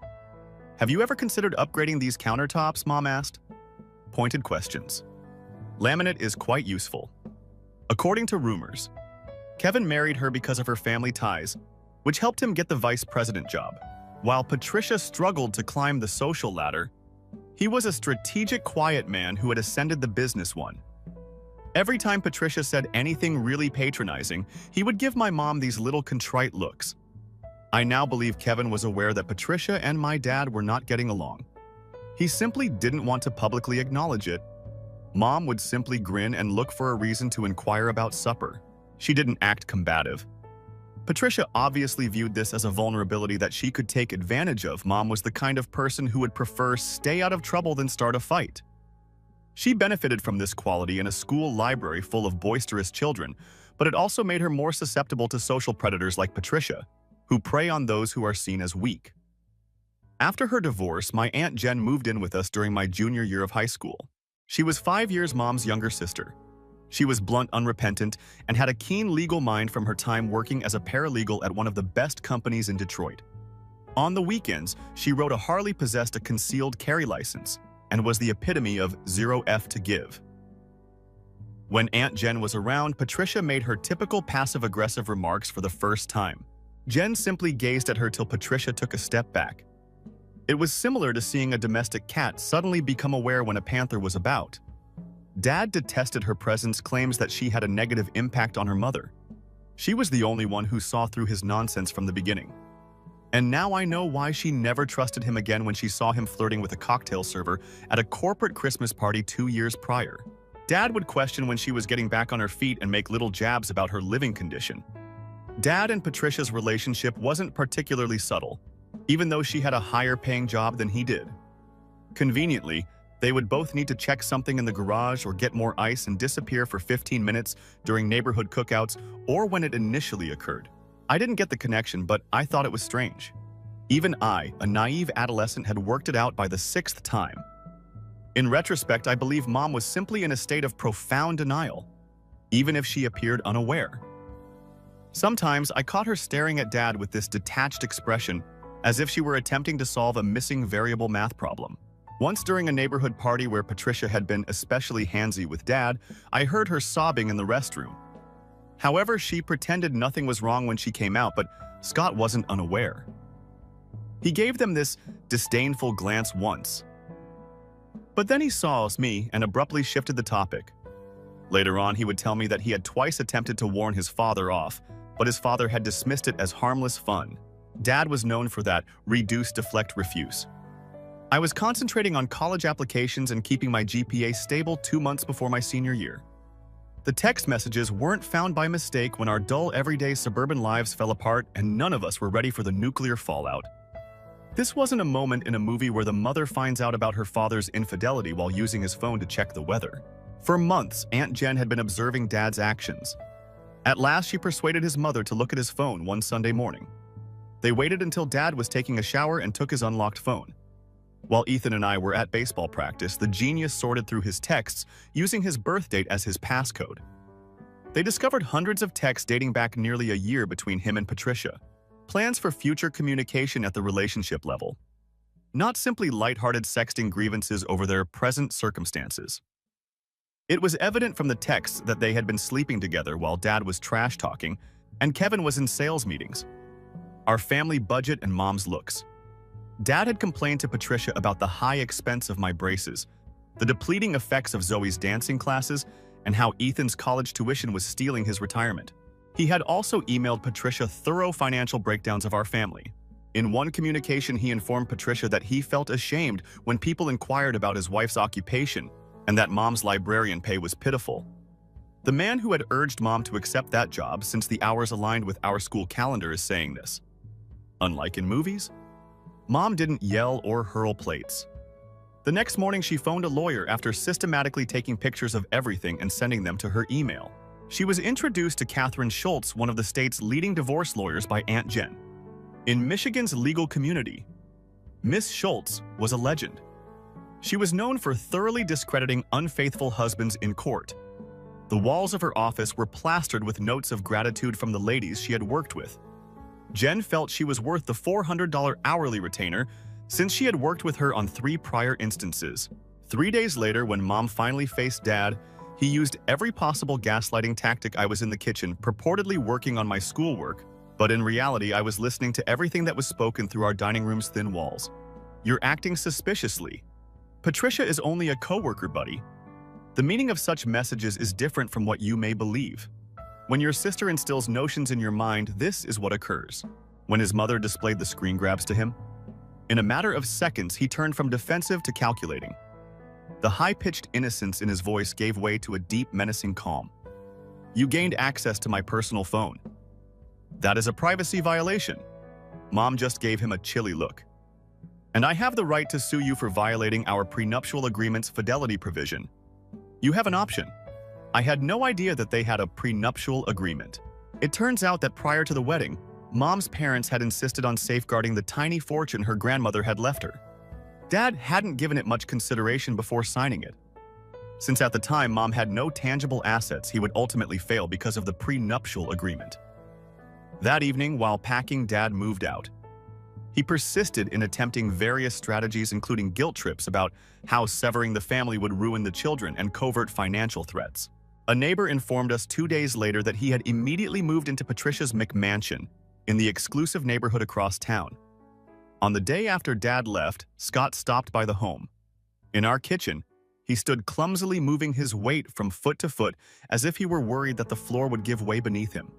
A: "Have you ever considered upgrading these countertops?" Mom asked. Pointed questions. Laminate is quite useful. According to rumors, Kevin married her because of her family ties, which helped him get the vice president job. While Patricia struggled to climb the social ladder, he was a strategic, quiet man who had ascended the business one. Every time Patricia said anything really patronizing, he would give my mom these little contrite looks. I now believe Kevin was aware that Patricia and my dad were not getting along. He simply didn't want to publicly acknowledge it. Mom would simply grin and look for a reason to inquire about supper. She didn't act combative. Patricia obviously viewed this as a vulnerability that she could take advantage of. Mom was the kind of person who would prefer stay out of trouble than start a fight. She benefited from this quality in a school library full of boisterous children, but it also made her more susceptible to social predators like Patricia, who prey on those who are seen as weak. After her divorce, my Aunt Jen moved in with us during my junior year of high school. She was 5 years Mom's younger sister. She was blunt, unrepentant, and had a keen legal mind from her time working as a paralegal at one of the best companies in Detroit. On the weekends, she rode a Harley, possessed a concealed carry license, and was the epitome of 0F to give. When Aunt Jen was around, Patricia made her typical passive-aggressive remarks for the first time. Jen simply gazed at her till Patricia took a step back. It was similar to seeing a domestic cat suddenly become aware when a panther was about. Dad detested her presence, claims that she had a negative impact on her mother. She was the only one who saw through his nonsense from the beginning. And now I know why she never trusted him again when she saw him flirting with a cocktail server at a corporate Christmas party 2 years prior. Dad would question when she was getting back on her feet and make little jabs about her living condition. Dad and Patricia's relationship wasn't particularly subtle, even though she had a higher-paying job than he did. Conveniently, they would both need to check something in the garage or get more ice and disappear for 15 minutes during neighborhood cookouts or when it initially occurred. I didn't get the connection, but I thought it was strange. Even I, a naive adolescent, had worked it out by the 6th time. In retrospect, I believe Mom was simply in a state of profound denial, even if she appeared unaware. Sometimes I caught her staring at Dad with this detached expression, as if she were attempting to solve a missing variable math problem. Once during a neighborhood party where Patricia had been especially handsy with Dad, I heard her sobbing in the restroom. However, she pretended nothing was wrong when she came out, but Scott wasn't unaware. He gave them this disdainful glance once. But then he saw me and abruptly shifted the topic. Later on, he would tell me that he had twice attempted to warn his father off, but his father had dismissed it as harmless fun. Dad was known for that reduce, deflect, refuse. I was concentrating on college applications and keeping my GPA stable 2 months before my senior year. The text messages weren't found by mistake when our dull, everyday suburban lives fell apart and none of us were ready for the nuclear fallout. This wasn't a moment in a movie where the mother finds out about her father's infidelity while using his phone to check the weather. For months, Aunt Jen had been observing Dad's actions. At last, she persuaded his mother to look at his phone one Sunday morning. They waited until Dad was taking a shower and took his unlocked phone. While Ethan and I were at baseball practice, the genius sorted through his texts using his birth date as his passcode. They discovered hundreds of texts dating back nearly a year between him and Patricia. Plans for future communication at the relationship level. Not simply lighthearted sexting grievances over their present circumstances. It was evident from the texts that they had been sleeping together while Dad was trash-talking and Kevin was in sales meetings. Our family budget and Mom's looks. Dad had complained to Patricia about the high expense of my braces, the depleting effects of Zoe's dancing classes, and how Ethan's college tuition was stealing his retirement. He had also emailed Patricia thorough financial breakdowns of our family. In one communication, he informed Patricia that he felt ashamed when people inquired about his wife's occupation and that Mom's librarian pay was pitiful. The man who had urged Mom to accept that job since the hours aligned with our school calendar is saying this. Unlike in movies, Mom didn't yell or hurl plates. The next morning, she phoned a lawyer after systematically taking pictures of everything and sending them to her email. She was introduced to Catherine Schultz, one of the state's leading divorce lawyers, by Aunt Jen. In Michigan's legal community, Miss Schultz was a legend. She was known for thoroughly discrediting unfaithful husbands in court. The walls of her office were plastered with notes of gratitude from the ladies she had worked with. Jen felt she was worth the $400 hourly retainer since she had worked with her on 3 prior instances. 3 days later, when Mom finally faced Dad, he used every possible gaslighting tactic. I was in the kitchen, purportedly working on my schoolwork, but in reality, I was listening to everything that was spoken through our dining room's thin walls. You're acting suspiciously. Patricia is only a coworker, buddy. The meaning of such messages is different from what you may believe. When your sister instills notions in your mind, this is what occurs. When his mother displayed the screen grabs to him, in a matter of seconds, he turned from defensive to calculating. The high-pitched innocence in his voice gave way to a deep, menacing calm. You gained access to my personal phone. That is a privacy violation. Mom just gave him a chilly look. And I have the right to sue you for violating our prenuptial agreement's fidelity provision. You have an option. I had no idea that they had a prenuptial agreement. It turns out that prior to the wedding, Mom's parents had insisted on safeguarding the tiny fortune her grandmother had left her. Dad hadn't given it much consideration before signing it. Since at the time Mom had no tangible assets, he would ultimately fail because of the prenuptial agreement. That evening, while packing, Dad moved out. He persisted in attempting various strategies, including guilt trips about how severing the family would ruin the children and covert financial threats. A neighbor informed us 2 days later that he had immediately moved into Patricia's McMansion in the exclusive neighborhood across town. On the day after Dad left, Scott stopped by the home. In our kitchen, he stood clumsily moving his weight from foot to foot as if he were worried that the floor would give way beneath him.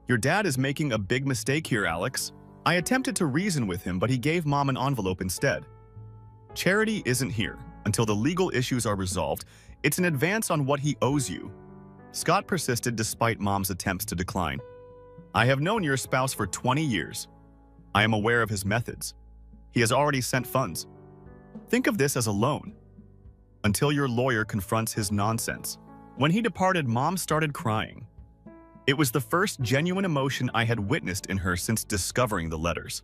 A: Your dad is making a big mistake here, Alex. I attempted to reason with him, but he gave Mom an envelope instead. Charity isn't here until the legal issues are resolved. It's an advance on what he owes you. Scott persisted despite Mom's attempts to decline. I have known your spouse for 20 years. I am aware of his methods. He has already sent funds. Think of this as a loan. Until your lawyer confronts his nonsense. When he departed, Mom started crying. It was the first genuine emotion I had witnessed in her since discovering the letters.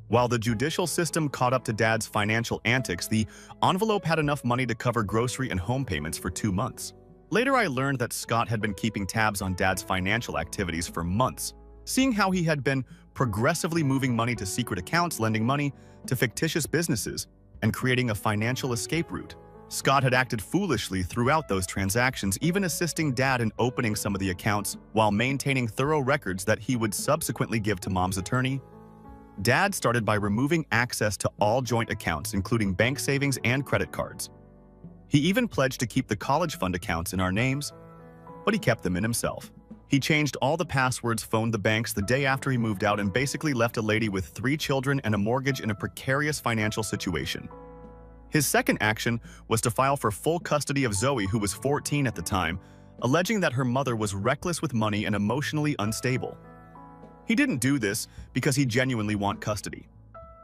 A: While the judicial system caught up to Dad's financial antics, the envelope had enough money to cover grocery and home payments for 2 months. Later, I learned that Scott had been keeping tabs on Dad's financial activities for months, seeing how he had been progressively moving money to secret accounts, lending money to fictitious businesses, and creating a financial escape route. Scott had acted foolishly throughout those transactions, even assisting Dad in opening some of the accounts while maintaining thorough records that he would subsequently give to Mom's attorney. Dad started by removing access to all joint accounts, including bank savings and credit cards. He even pledged to keep the college fund accounts in our names, but he kept them in himself. He changed all the passwords, phoned the banks the day after he moved out, and basically left a lady with 3 children and a mortgage in a precarious financial situation. His second action was to file for full custody of Zoe, who was 14 at the time, alleging that her mother was reckless with money and emotionally unstable. He didn't do this because he genuinely wanted custody.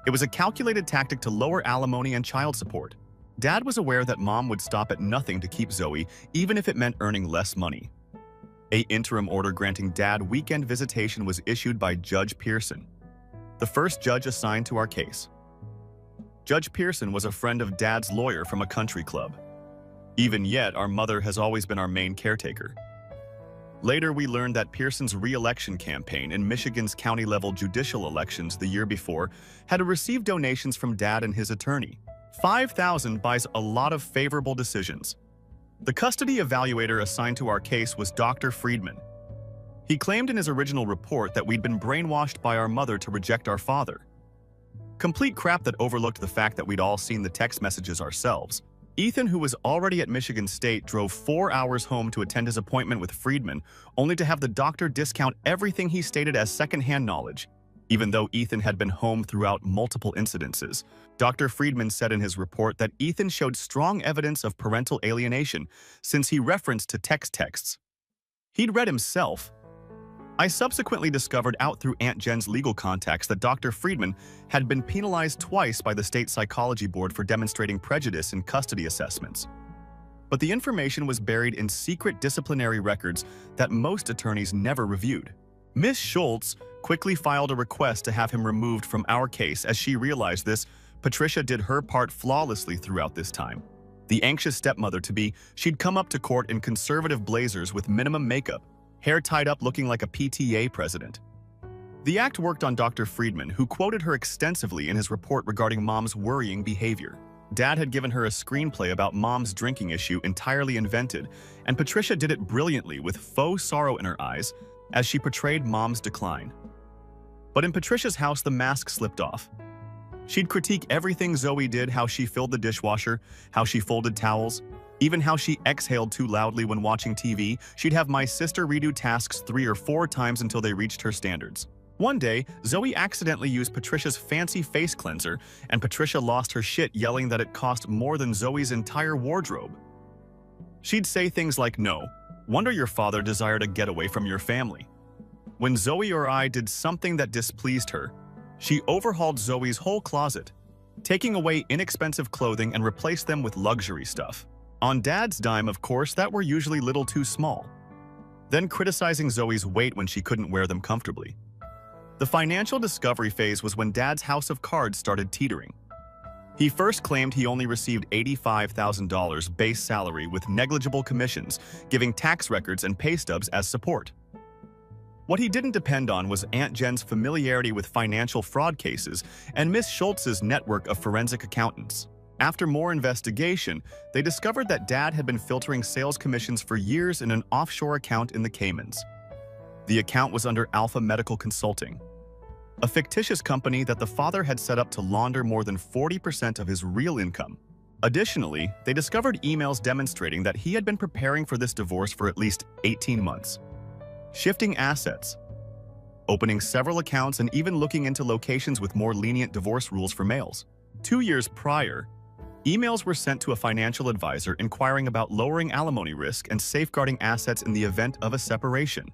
A: It was a calculated tactic to lower alimony and child support. Dad was aware that Mom would stop at nothing to keep Zoe, even if it meant earning less money. An interim order granting Dad weekend visitation was issued by Judge Pearson, the first judge assigned to our case. Judge Pearson was a friend of Dad's lawyer from a country club. Even yet, our mother has always been our main caretaker. Later, we learned that Pearson's re-election campaign in Michigan's county-level judicial elections the year before had received donations from Dad and his attorney. $5,000 buys a lot of favorable decisions. The custody evaluator assigned to our case was Dr. Friedman. He claimed in his original report that we'd been brainwashed by our mother to reject our father. Complete crap that overlooked the fact that we'd all seen the text messages ourselves. Ethan, who was already at Michigan State, drove 4 hours home to attend his appointment with Friedman, only to have the doctor discount everything he stated as secondhand knowledge, even though Ethan had been home throughout multiple incidences. Dr. Friedman said in his report that Ethan showed strong evidence of parental alienation since he referenced to texts he'd read himself. I subsequently discovered out through Aunt Jen's legal contacts that Dr. Friedman had been penalized twice by the state psychology board for demonstrating prejudice in custody assessments. But the information was buried in secret disciplinary records that most attorneys never reviewed. Ms. Schultz quickly filed a request to have him removed from our case as she realized this Patricia did her part flawlessly throughout this time. The anxious stepmother-to-be, she'd come up to court in conservative blazers with minimum makeup, hair tied up looking like a PTA president. The act worked on Dr. Friedman, who quoted her extensively in his report regarding Mom's worrying behavior. Dad had given her a screenplay about Mom's drinking issue entirely invented, and Patricia did it brilliantly with faux sorrow in her eyes as she portrayed Mom's decline. But in Patricia's house, the mask slipped off. She'd critique everything Zoe did, how she filled the dishwasher, how she folded towels, even how she exhaled too loudly when watching TV. She'd have my sister redo tasks 3 or 4 times until they reached her standards. One day, Zoe accidentally used Patricia's fancy face cleanser, and Patricia lost her shit yelling that it cost more than Zoe's entire wardrobe. She'd say things like, "No wonder your father desired a getaway from your family." When Zoe or I did something that displeased her, she overhauled Zoe's whole closet, taking away inexpensive clothing and replaced them with luxury stuff. On Dad's dime, of course, that were usually little too small. Then criticizing Zoe's weight when she couldn't wear them comfortably. The financial discovery phase was when Dad's house of cards started teetering. He first claimed he only received $85,000 base salary with negligible commissions, giving tax records and pay stubs as support. What he didn't depend on was Aunt Jen's familiarity with financial fraud cases and Miss Schultz's network of forensic accountants. After more investigation, they discovered that Dad had been filtering sales commissions for years in an offshore account in the Caymans. The account was under Alpha Medical Consulting, a fictitious company that the father had set up to launder more than 40% of his real income. Additionally, they discovered emails demonstrating that he had been preparing for this divorce for at least 18 months. Shifting assets, opening several accounts, and even looking into locations with more lenient divorce rules for males. 2 years prior, emails were sent to a financial advisor inquiring about lowering alimony risk and safeguarding assets in the event of a separation.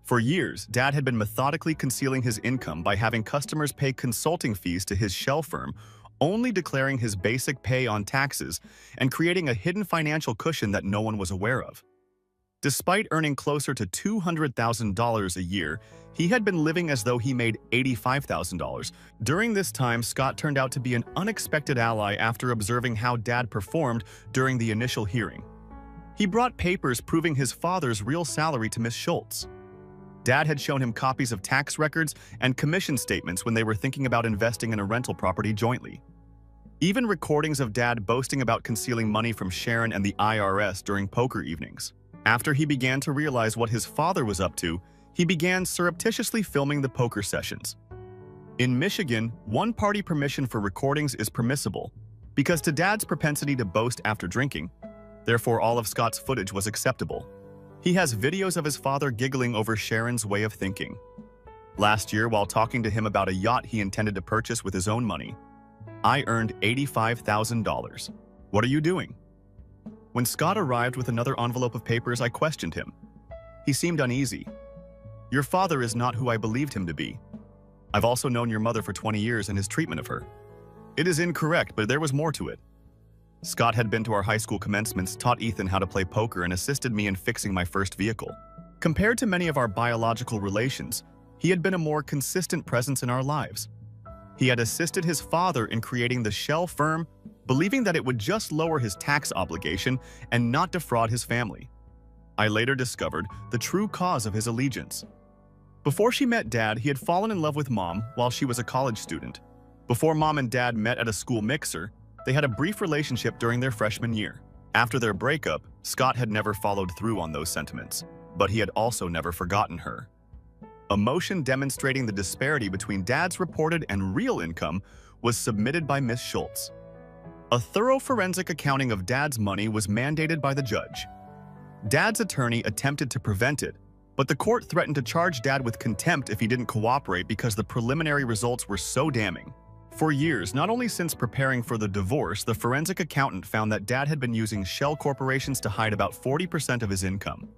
A: For years, Dad had been methodically concealing his income by having customers pay consulting fees to his shell firm, only declaring his basic pay on taxes and creating a hidden financial cushion that no one was aware of. Despite earning closer to $200,000 a year, he had been living as though he made $85,000. During this time, Scott turned out to be an unexpected ally after observing how Dad performed during the initial hearing. He brought papers proving his father's real salary to Miss Schultz. Dad had shown him copies of tax records and commission statements when they were thinking about investing in a rental property jointly. Even recordings of Dad boasting about concealing money from Sharon and the IRS during poker evenings. After he began to realize what his father was up to, he began surreptitiously filming the poker sessions. In Michigan, one-party permission for recordings is permissible, because to Dad's propensity to boast after drinking, therefore all of Scott's footage was acceptable. He has videos of his father giggling over Sharon's way of thinking. Last year, while talking to him about a yacht he intended to purchase with his own money, "I earned $85,000. What are you doing?" When Scott arrived with another envelope of papers, I questioned him. He seemed uneasy. "Your father is not who I believed him to be. I've also known your mother for 20 years and his treatment of her. It is incorrect, but there was more to it." Scott had been to our high school commencements, taught Ethan how to play poker, and assisted me in fixing my first vehicle. Compared to many of our biological relations, he had been a more consistent presence in our lives. He had assisted his father in creating the shell firm, believing that it would just lower his tax obligation and not defraud his family. I later discovered the true cause of his allegiance. Before she met Dad, he had fallen in love with Mom while she was a college student. Before Mom and Dad met at a school mixer, they had a brief relationship during their freshman year. After their breakup, Scott had never followed through on those sentiments, but he had also never forgotten her. A motion demonstrating the disparity between Dad's reported and real income was submitted by Miss Schultz. A thorough forensic accounting of Dad's money was mandated by the judge. Dad's attorney attempted to prevent it, but the court threatened to charge Dad with contempt if he didn't cooperate because the preliminary results were so damning. For years, not only since preparing for the divorce, the forensic accountant found that Dad had been using shell corporations to hide about 40% of his income.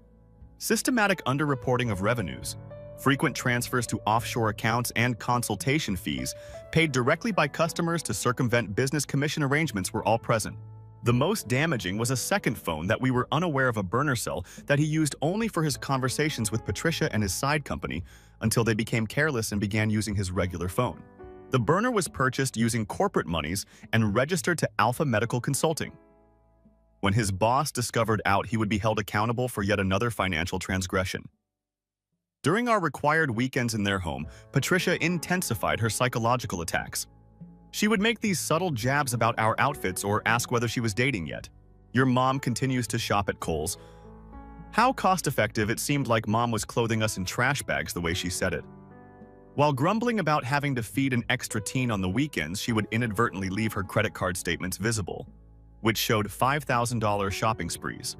A: Systematic underreporting of revenues, frequent transfers to offshore accounts, and consultation fees paid directly by customers to circumvent business commission arrangements were all present. The most damaging was a second phone that we were unaware of, a burner cell that he used only for his conversations with Patricia and his side company until they became careless and began using his regular phone. The burner was purchased using corporate monies and registered to Alpha Medical Consulting. When his boss discovered out, he would be held accountable for yet another financial transgression. During our required weekends in their home, Patricia intensified her psychological attacks. She would make these subtle jabs about our outfits or ask whether she was dating yet. Your mom continues to shop at Kohl's. How cost-effective it seemed like mom was clothing us in trash bags the way she said it. While grumbling about having to feed an extra teen on the weekends, she would inadvertently leave her credit card statements visible, which showed $5,000 shopping sprees.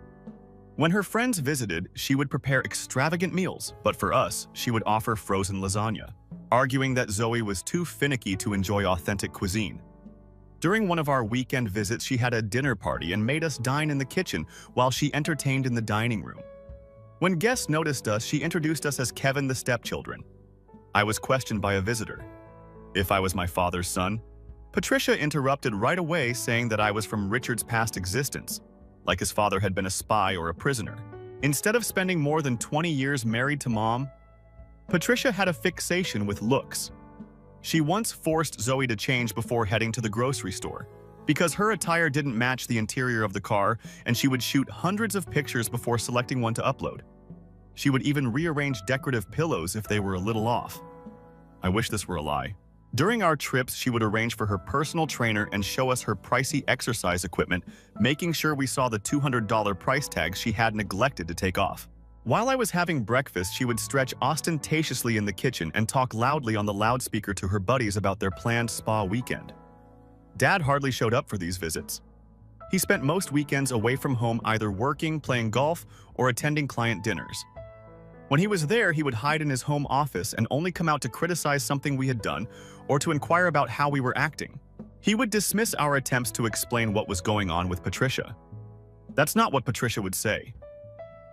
A: When her friends visited, she would prepare extravagant meals, but for us, she would offer frozen lasagna, arguing that Zoe was too finicky to enjoy authentic cuisine. During one of our weekend visits, she had a dinner party and made us dine in the kitchen while she entertained in the dining room. When guests noticed us, she introduced us as Kevin the stepchildren. I was questioned by a visitor if I was my father's son. Patricia interrupted right away, saying that I was from Richard's past existence, like his father had been a spy or a prisoner. Instead of spending more than 20 years married to mom, Patricia had a fixation with looks. She once forced Zoe to change before heading to the grocery store because her attire didn't match the interior of the car, and she would shoot hundreds of pictures before selecting one to upload. She would even rearrange decorative pillows if they were a little off. I wish this were a lie. During our trips, she would arrange for her personal trainer and show us her pricey exercise equipment, making sure we saw the $200 price tags she had neglected to take off. While I was having breakfast, she would stretch ostentatiously in the kitchen and talk loudly on the loudspeaker to her buddies about their planned spa weekend. Dad hardly showed up for these visits. He spent most weekends away from home, either working, playing golf, or attending client dinners. When he was there, he would hide in his home office and only come out to criticize something we had done or to inquire about how we were acting. He would dismiss our attempts to explain what was going on with Patricia. That's not what Patricia would say.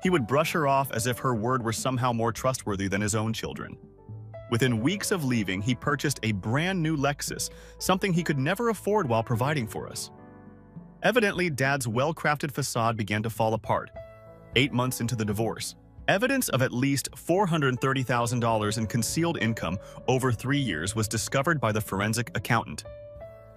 A: He would brush her off as if her word were somehow more trustworthy than his own children. Within weeks of leaving, he purchased a brand new Lexus, something he could never afford while providing for us. Evidently, Dad's well-crafted facade began to fall apart 8 months into the divorce. Evidence of at least $430,000 in concealed income over 3 years was discovered by the forensic accountant.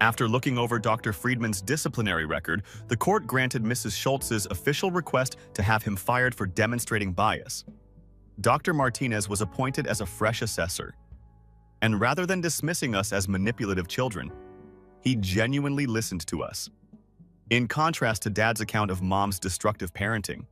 A: After looking over Dr. Friedman's disciplinary record, the court granted Mrs. Schultz's official request to have him fired for demonstrating bias. Dr. Martinez was appointed as a fresh assessor. And rather than dismissing us as manipulative children, he genuinely listened to us. In contrast to Dad's account of Mom's destructive parenting,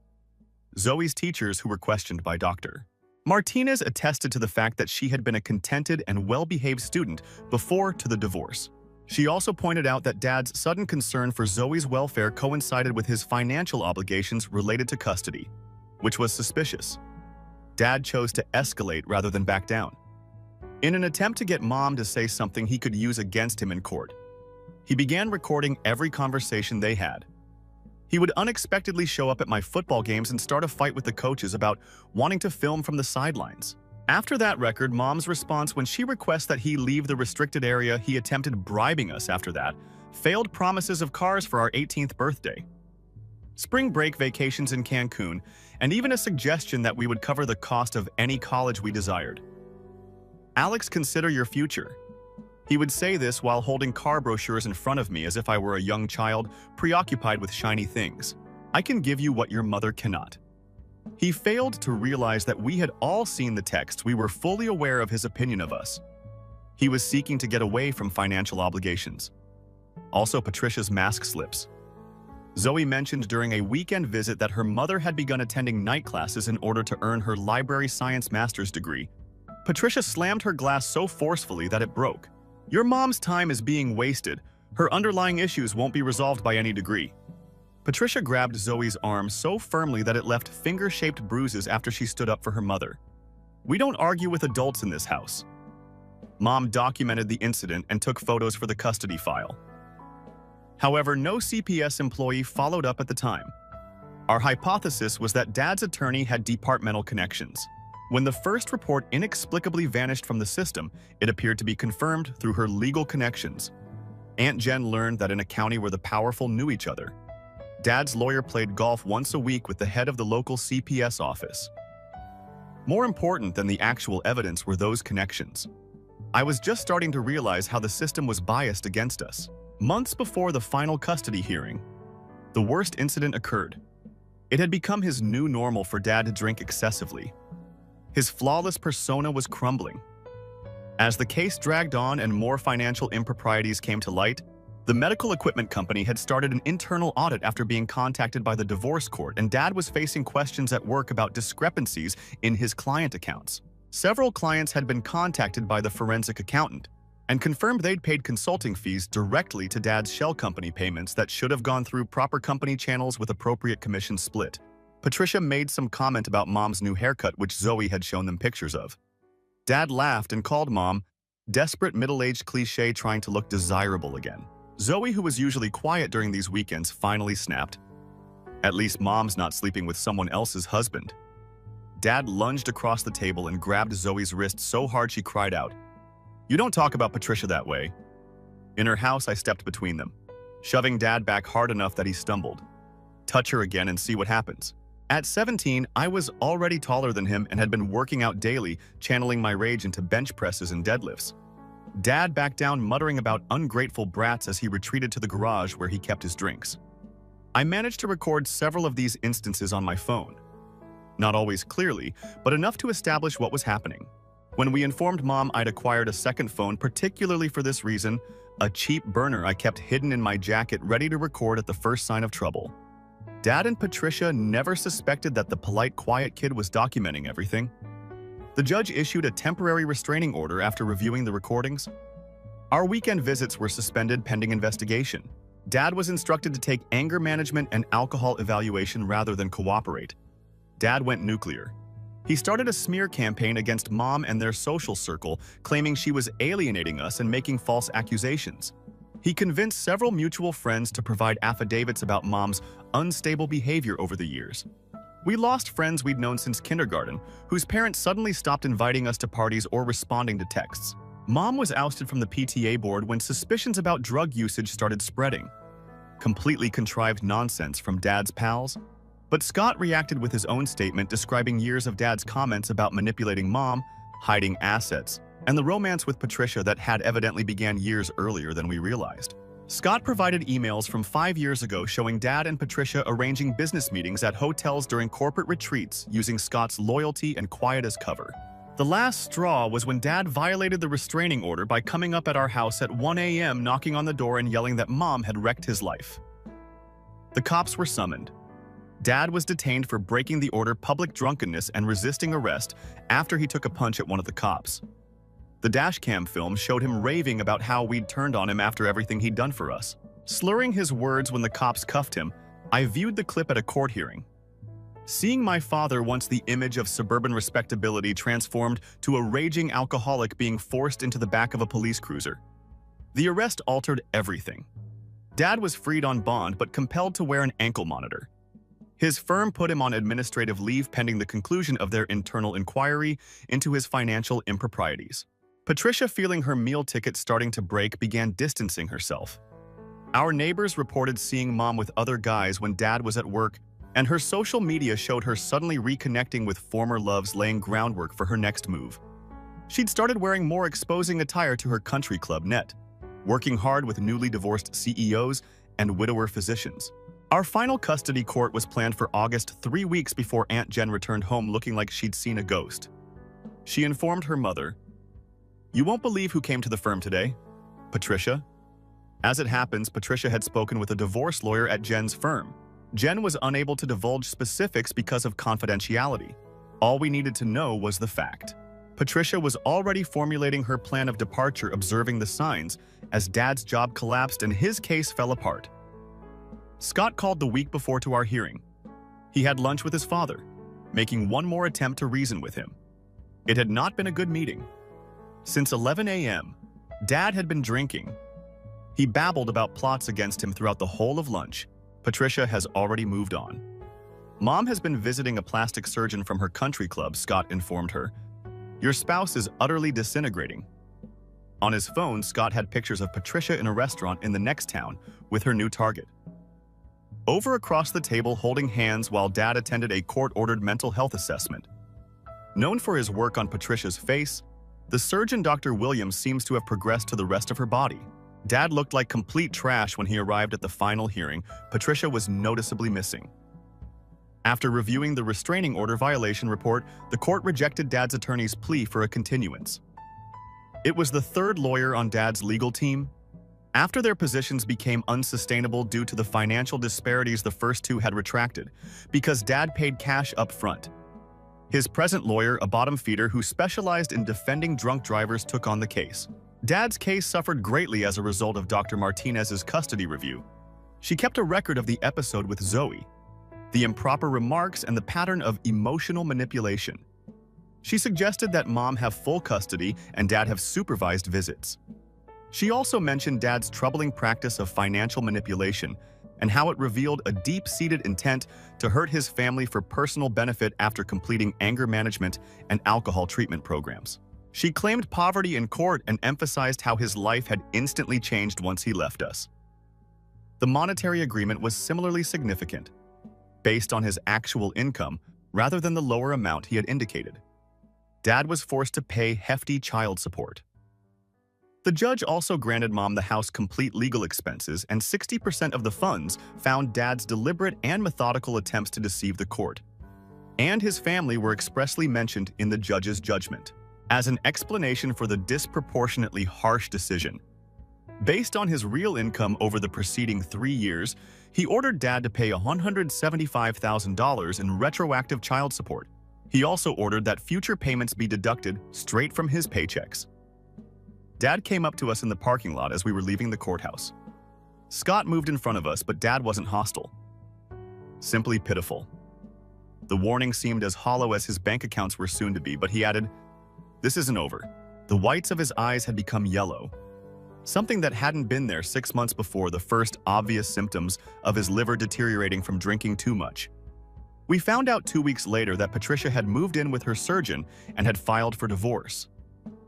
A: Zoe's teachers, who were questioned by Dr. Martinez, attested to the fact that she had been a contented and well-behaved student before to the divorce. She also pointed out that Dad's sudden concern for Zoe's welfare coincided with his financial obligations related to custody, which was suspicious. Dad chose to escalate rather than back down. In an attempt to get Mom to say something he could use against him in court, he began recording every conversation they had. He would unexpectedly show up at my football games and start a fight with the coaches about wanting to film from the sidelines. After that record, Mom's response when she requests that he leave the restricted area, he attempted bribing us after that, failed promises of cars for our 18th birthday, spring break vacations in Cancun, and even a suggestion that we would cover the cost of any college we desired. Alex, consider your future. He would say this while holding car brochures in front of me as if I were a young child preoccupied with shiny things. I can give you what your mother cannot. He failed to realize that we had all seen the texts. We were fully aware of his opinion of us. He was seeking to get away from financial obligations. Also, Patricia's mask slips. Zoe mentioned during a weekend visit that her mother had begun attending night classes in order to earn her library science master's degree. Patricia slammed her glass so forcefully that it broke. Your mom's time is being wasted. Her underlying issues won't be resolved by any degree. Patricia grabbed Zoe's arm so firmly that it left finger-shaped bruises after she stood up for her mother. We don't argue with adults in this house. Mom documented the incident and took photos for the custody file. However, no CPS employee followed up at the time. Our hypothesis was that Dad's attorney had departmental connections. When the first report inexplicably vanished from the system, it appeared to be confirmed through her legal connections. Aunt Jen learned that in a county where the powerful knew each other, Dad's lawyer played golf once a week with the head of the local CPS office. More important than the actual evidence were those connections. I was just starting to realize how the system was biased against us. Months before the final custody hearing, the worst incident occurred. It had become his new normal for Dad to drink excessively. His flawless persona was crumbling. As the case dragged on and more financial improprieties came to light, the medical equipment company had started an internal audit after being contacted by the divorce court, and Dad was facing questions at work about discrepancies in his client accounts. Several clients had been contacted by the forensic accountant and confirmed they'd paid consulting fees directly to Dad's shell company payments that should have gone through proper company channels with appropriate commission split. Patricia made some comment about Mom's new haircut, which Zoe had shown them pictures of. Dad laughed and called Mom desperate middle-aged cliché trying to look desirable again. Zoe, who was usually quiet during these weekends, finally snapped. At least Mom's not sleeping with someone else's husband. Dad lunged across the table and grabbed Zoe's wrist so hard she cried out, "You don't talk about Patricia that way." In her house, I stepped between them, shoving Dad back hard enough that he stumbled. Touch her again and see what happens. At 17, I was already taller than him and had been working out daily, channeling my rage into bench presses and deadlifts. Dad backed down, muttering about ungrateful brats as he retreated to the garage where he kept his drinks. I managed to record several of these instances on my phone. Not always clearly, but enough to establish what was happening. When we informed Mom I'd acquired a second phone particularly for this reason, a cheap burner I kept hidden in my jacket ready to record at the first sign of trouble. Dad and Patricia never suspected that the polite, quiet kid was documenting everything. The judge issued a temporary restraining order after reviewing the recordings. Our weekend visits were suspended pending investigation. Dad was instructed to take anger management and alcohol evaluation rather than cooperate. Dad went nuclear. He started a smear campaign against Mom and their social circle, claiming she was alienating us and making false accusations. He convinced several mutual friends to provide affidavits about Mom's unstable behavior over the years. We lost friends we'd known since kindergarten, whose parents suddenly stopped inviting us to parties or responding to texts. Mom was ousted from the PTA board when suspicions about drug usage started spreading. Completely contrived nonsense from Dad's pals. But Scott reacted with his own statement describing years of Dad's comments about manipulating Mom, hiding assets, and the romance with Patricia that had evidently began years earlier than we realized. Scott provided emails from 5 years ago showing Dad and Patricia arranging business meetings at hotels during corporate retreats using Scott's loyalty and quiet as cover. The last straw was when Dad violated the restraining order by coming up at our house at 1 a.m., knocking on the door and yelling that Mom had wrecked his life. The cops were summoned. Dad was detained for breaking the order, public drunkenness, and resisting arrest after he took a punch at one of the cops. The dashcam film showed him raving about how we'd turned on him after everything he'd done for us. Slurring his words when the cops cuffed him, I viewed the clip at a court hearing. Seeing my father, once the image of suburban respectability, transformed to a raging alcoholic being forced into the back of a police cruiser. The arrest altered everything. Dad was freed on bond but compelled to wear an ankle monitor. His firm put him on administrative leave pending the conclusion of their internal inquiry into his financial improprieties. Patricia, feeling her meal ticket starting to break, began distancing herself. Our neighbors reported seeing Mom with other guys when Dad was at work, and her social media showed her suddenly reconnecting with former loves, laying groundwork for her next move. She'd started wearing more exposing attire to her country club net, working hard with newly divorced CEOs and widower physicians. Our final custody court was planned for August, 3 weeks before Aunt Jen returned home looking like she'd seen a ghost. She informed her mother, "You won't believe who came to the firm today. Patricia." As it happens, Patricia had spoken with a divorce lawyer at Jen's firm. Jen was unable to divulge specifics because of confidentiality. All we needed to know was the fact. Patricia was already formulating her plan of departure, observing the signs as Dad's job collapsed and his case fell apart. Scott called the week before to our hearing. He had lunch with his father, making one more attempt to reason with him. It had not been a good meeting. Since 11 a.m., Dad had been drinking. He babbled about plots against him throughout the whole of lunch. Patricia has already moved on. Mom has been visiting a plastic surgeon from her country club, Scott informed her. Your spouse is utterly disintegrating. On his phone, Scott had pictures of Patricia in a restaurant in the next town with her new target. Over across the table, holding hands while Dad attended a court-ordered mental health assessment. Known for his work on Patricia's face, The surgeon, Dr. Williams, seems to have progressed to the rest of her body. Dad looked like complete trash when he arrived at the final hearing. Patricia was noticeably missing. After reviewing the restraining order violation report, the court rejected Dad's attorney's plea for a continuance. It was the third lawyer on Dad's legal team. After their positions became unsustainable due to the financial disparities, the first two had retracted, because Dad paid cash up front. His present lawyer, a bottom feeder who specialized in defending drunk drivers, took on the case. Dad's case suffered greatly as a result of Dr. Martinez's custody review. She kept a record of the episode with Zoe, the improper remarks, and the pattern of emotional manipulation. She suggested that Mom have full custody and Dad have supervised visits. She also mentioned Dad's troubling practice of financial manipulation and how it revealed a deep-seated intent to hurt his family for personal benefit after completing anger management and alcohol treatment programs. She claimed poverty in court and emphasized how his life had instantly changed once he left us. The monetary agreement was similarly significant, based on his actual income rather than the lower amount he had indicated. Dad was forced to pay hefty child support. The judge also granted Mom the house complete legal expenses, and 60% of the funds found Dad's deliberate and methodical attempts to deceive the court. And his family were expressly mentioned in the judge's judgment as an explanation for the disproportionately harsh decision. Based on his real income over the preceding 3 years, he ordered Dad to pay $175,000 in retroactive child support. He also ordered that future payments be deducted straight from his paychecks. Dad came up to us in the parking lot as we were leaving the courthouse. Scott moved in front of us, but Dad wasn't hostile. Simply pitiful. The warning seemed as hollow as his bank accounts were soon to be, but he added, "This isn't over." The whites of his eyes had become yellow, something that hadn't been there 6 months before, the first obvious symptoms of his liver deteriorating from drinking too much. We found out 2 weeks later that Patricia had moved in with her surgeon and had filed for divorce.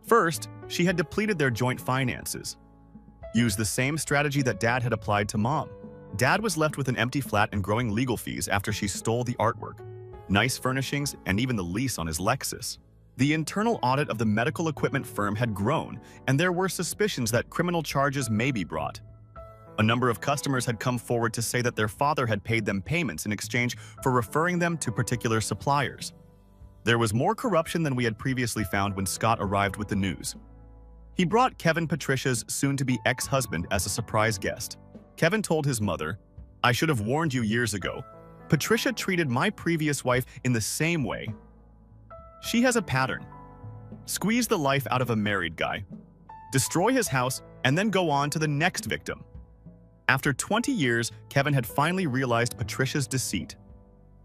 A: First, she had depleted their joint finances, used the same strategy that Dad had applied to Mom. Dad was left with an empty flat and growing legal fees after she stole the artwork, nice furnishings, and even the lease on his Lexus. The internal audit of the medical equipment firm had grown, and there were suspicions that criminal charges may be brought. A number of customers had come forward to say that their father had paid them payments in exchange for referring them to particular suppliers. There was more corruption than we had previously found when Scott arrived with the news. He brought Kevin, Patricia's soon-to-be ex-husband, as a surprise guest. Kevin told his mother, "I should have warned you years ago. Patricia treated my previous wife in the same way. She has a pattern. Squeeze the life out of a married guy, destroy his house, and then go on to the next victim." After 20 years, Kevin had finally realized Patricia's deceit.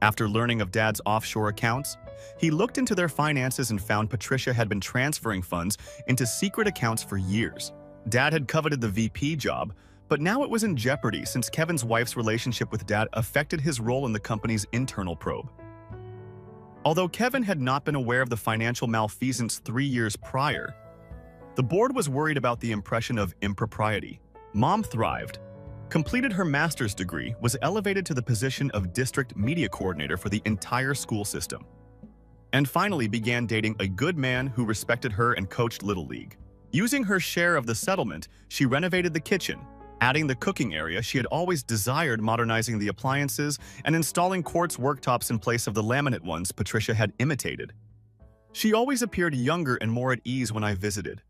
A: After learning of Dad's offshore accounts, he looked into their finances and found Patricia had been transferring funds into secret accounts for years. Dad had coveted the VP job, but now it was in jeopardy since Kevin's wife's relationship with Dad affected his role in the company's internal probe. Although Kevin had not been aware of the financial malfeasance 3 years prior, the board was worried about the impression of impropriety. Mom thrived, completed her master's degree, was elevated to the position of district media coordinator for the entire school system, and finally began dating a good man who respected her and coached Little League. Using her share of the settlement, she renovated the kitchen, adding the cooking area she had always desired, modernizing the appliances, and installing quartz worktops in place of the laminate ones Patricia had imitated. She always appeared younger and more at ease when I visited.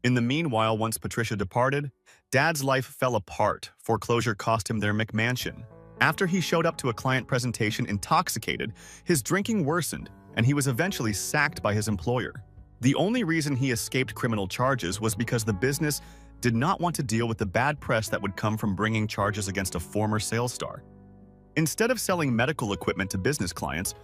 A: In the meanwhile, once Patricia departed, Dad's life fell apart. Foreclosure cost him their McMansion. After he showed up to a client presentation intoxicated, his drinking worsened, and he was eventually sacked by his employer. The only reason he escaped criminal charges was because the business did not want to deal with the bad press that would come from bringing charges against a former sales star. Instead of selling medical equipment to business clients,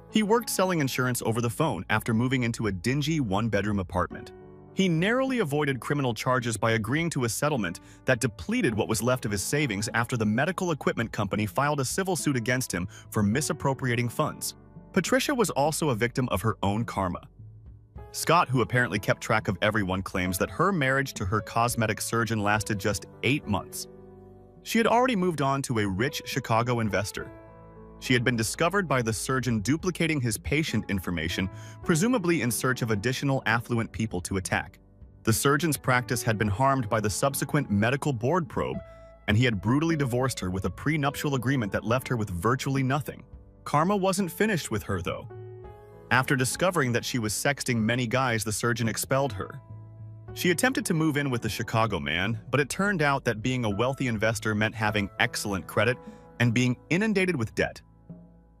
A: he worked selling insurance over the phone after moving into a dingy one-bedroom apartment. He narrowly avoided criminal charges by agreeing to a settlement that depleted what was left of his savings after the medical equipment company filed a civil suit against him for misappropriating funds. Patricia was also a victim of her own karma. Scott, who apparently kept track of everyone, claims that her marriage to her cosmetic surgeon lasted just 8 months. She had already moved on to a rich Chicago investor. She had been discovered by the surgeon duplicating his patient information, presumably in search of additional affluent people to attack. The surgeon's practice had been harmed by the subsequent medical board probe, and he had brutally divorced her with a prenuptial agreement that left her with virtually nothing. Karma wasn't finished with her, though. After discovering that she was sexting many guys, the surgeon expelled her. She attempted to move in with the Chicago man, but it turned out that being a wealthy investor meant having excellent credit and being inundated with debt.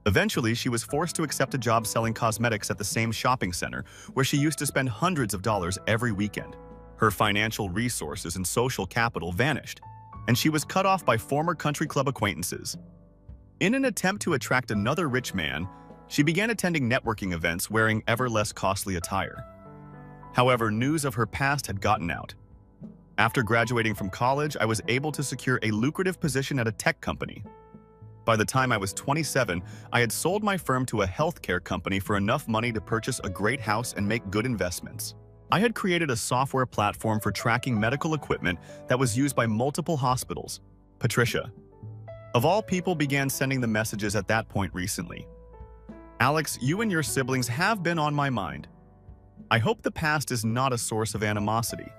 A: Eventually, she was forced to accept a job selling cosmetics at the same shopping center where she used to spend hundreds of dollars every weekend. Her financial resources and social capital vanished, and she was cut off by former country club acquaintances. In an attempt to attract another rich man, she began attending networking events wearing ever less costly attire. However, news of her past had gotten out. After graduating from college, I was able to secure a lucrative position at a tech company. By the time I was 27, I had sold my firm to a healthcare company for enough money to purchase a great house and make good investments. I had created a software platform for tracking medical equipment that was used by multiple hospitals. Patricia, of all people, began sending the messages at that point recently. Alex, you and your siblings have been on my mind. I hope the past is not a source of animosity.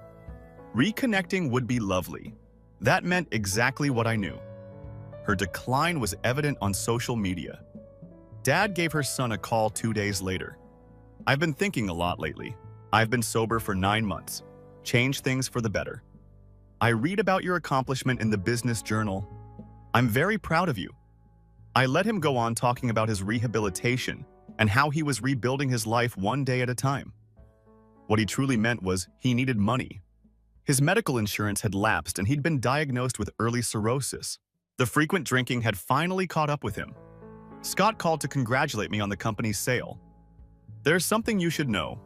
A: Reconnecting would be lovely. That meant exactly what I knew. Her decline was evident on social media. Dad gave her son a call 2 days later. I've been thinking a lot lately. I've been sober for 9 months. Change things for the better. I read about your accomplishment in the business journal. I'm very proud of you. I let him go on talking about his rehabilitation and how he was rebuilding his life one day at a time. What he truly meant was he needed money. His medical insurance had lapsed and he'd been diagnosed with early cirrhosis. The frequent drinking had finally caught up with him. Scott called to congratulate me on the company's sale. There's something you should know,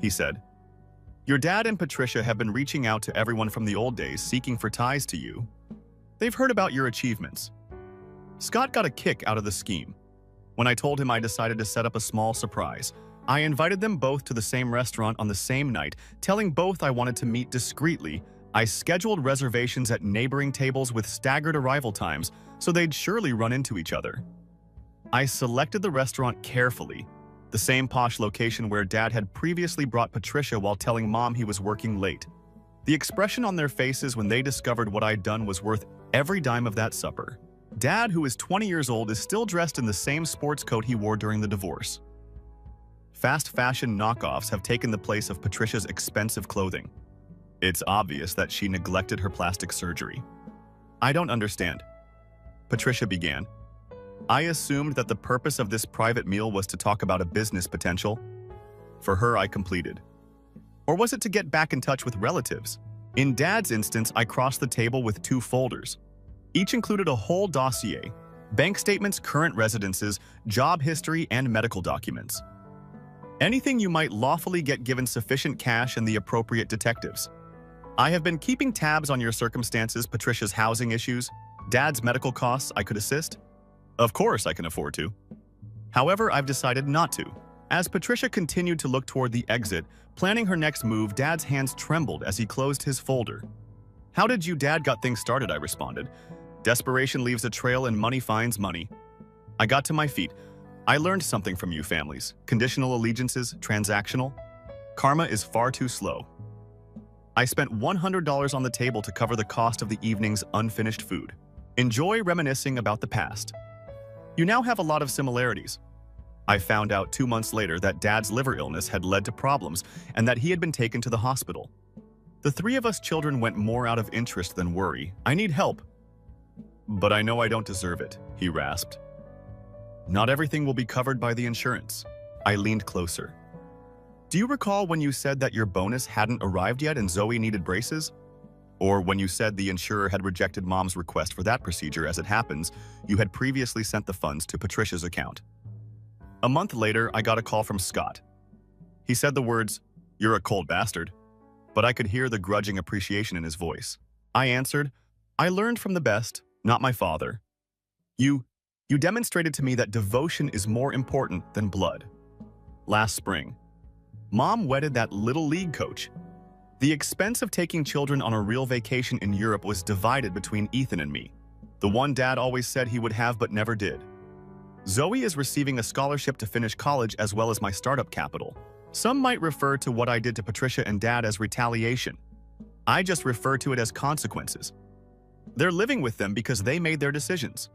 A: he said. Your dad and Patricia have been reaching out to everyone from the old days seeking for ties to you. They've heard about your achievements. Scott got a kick out of the scheme. When I told him I decided to set up a small surprise, I invited them both to the same restaurant on the same night, telling both I wanted to meet discreetly. I scheduled reservations at neighboring tables with staggered arrival times, so they'd surely run into each other. I selected the restaurant carefully, the same posh location where Dad had previously brought Patricia while telling Mom he was working late. The expression on their faces when they discovered what I'd done was worth every dime of that supper. Dad, who is 20 years old, is still dressed in the same sports coat he wore during the divorce. Fast fashion knockoffs have taken the place of Patricia's expensive clothing. It's obvious that she neglected her plastic surgery. I don't understand, Patricia began. I assumed that the purpose of this private meal was to talk about a business potential. For her, I completed. Or was it to get back in touch with relatives? In Dad's instance, I crossed the table with 2 folders. Each included a whole dossier: bank statements, current residences, job history, and medical documents. Anything you might lawfully get given sufficient cash and the appropriate detectives. I have been keeping tabs on your circumstances, Patricia's housing issues, Dad's medical costs. I could assist. Of course I can afford to. However, I've decided not to. As Patricia continued to look toward the exit, planning her next move, Dad's hands trembled as he closed his folder. How did you, Dad, got things started? I responded. Desperation leaves a trail and money finds money. I got to my feet. I learned something from you families. Conditional allegiances, transactional. Karma is far too slow. I spent $100 on the table to cover the cost of the evening's unfinished food. Enjoy reminiscing about the past. You now have a lot of similarities. I found out 2 months later that Dad's liver illness had led to problems and that he had been taken to the hospital. The 3 of us children went more out of interest than worry. I need help. But I know I don't deserve it, he rasped. Not everything will be covered by the insurance. I leaned closer. Do you recall when you said that your bonus hadn't arrived yet and Zoe needed braces? Or when you said the insurer had rejected Mom's request for that procedure? As it happens, you had previously sent the funds to Patricia's account. A month later, I got a call from Scott. He said the words, "You're a cold bastard," but I could hear the grudging appreciation in his voice. I answered, I learned from the best, not my father. You demonstrated to me that devotion is more important than blood. Last spring, Mom wedded that little league coach. The expense of taking children on a real vacation in Europe was divided between Ethan and me, the one Dad always said he would have but never did. Zoe is receiving a scholarship to finish college as well as my startup capital. Some might refer to what I did to Patricia and Dad as retaliation. I just refer to it as consequences. They're living with them because they made their decisions.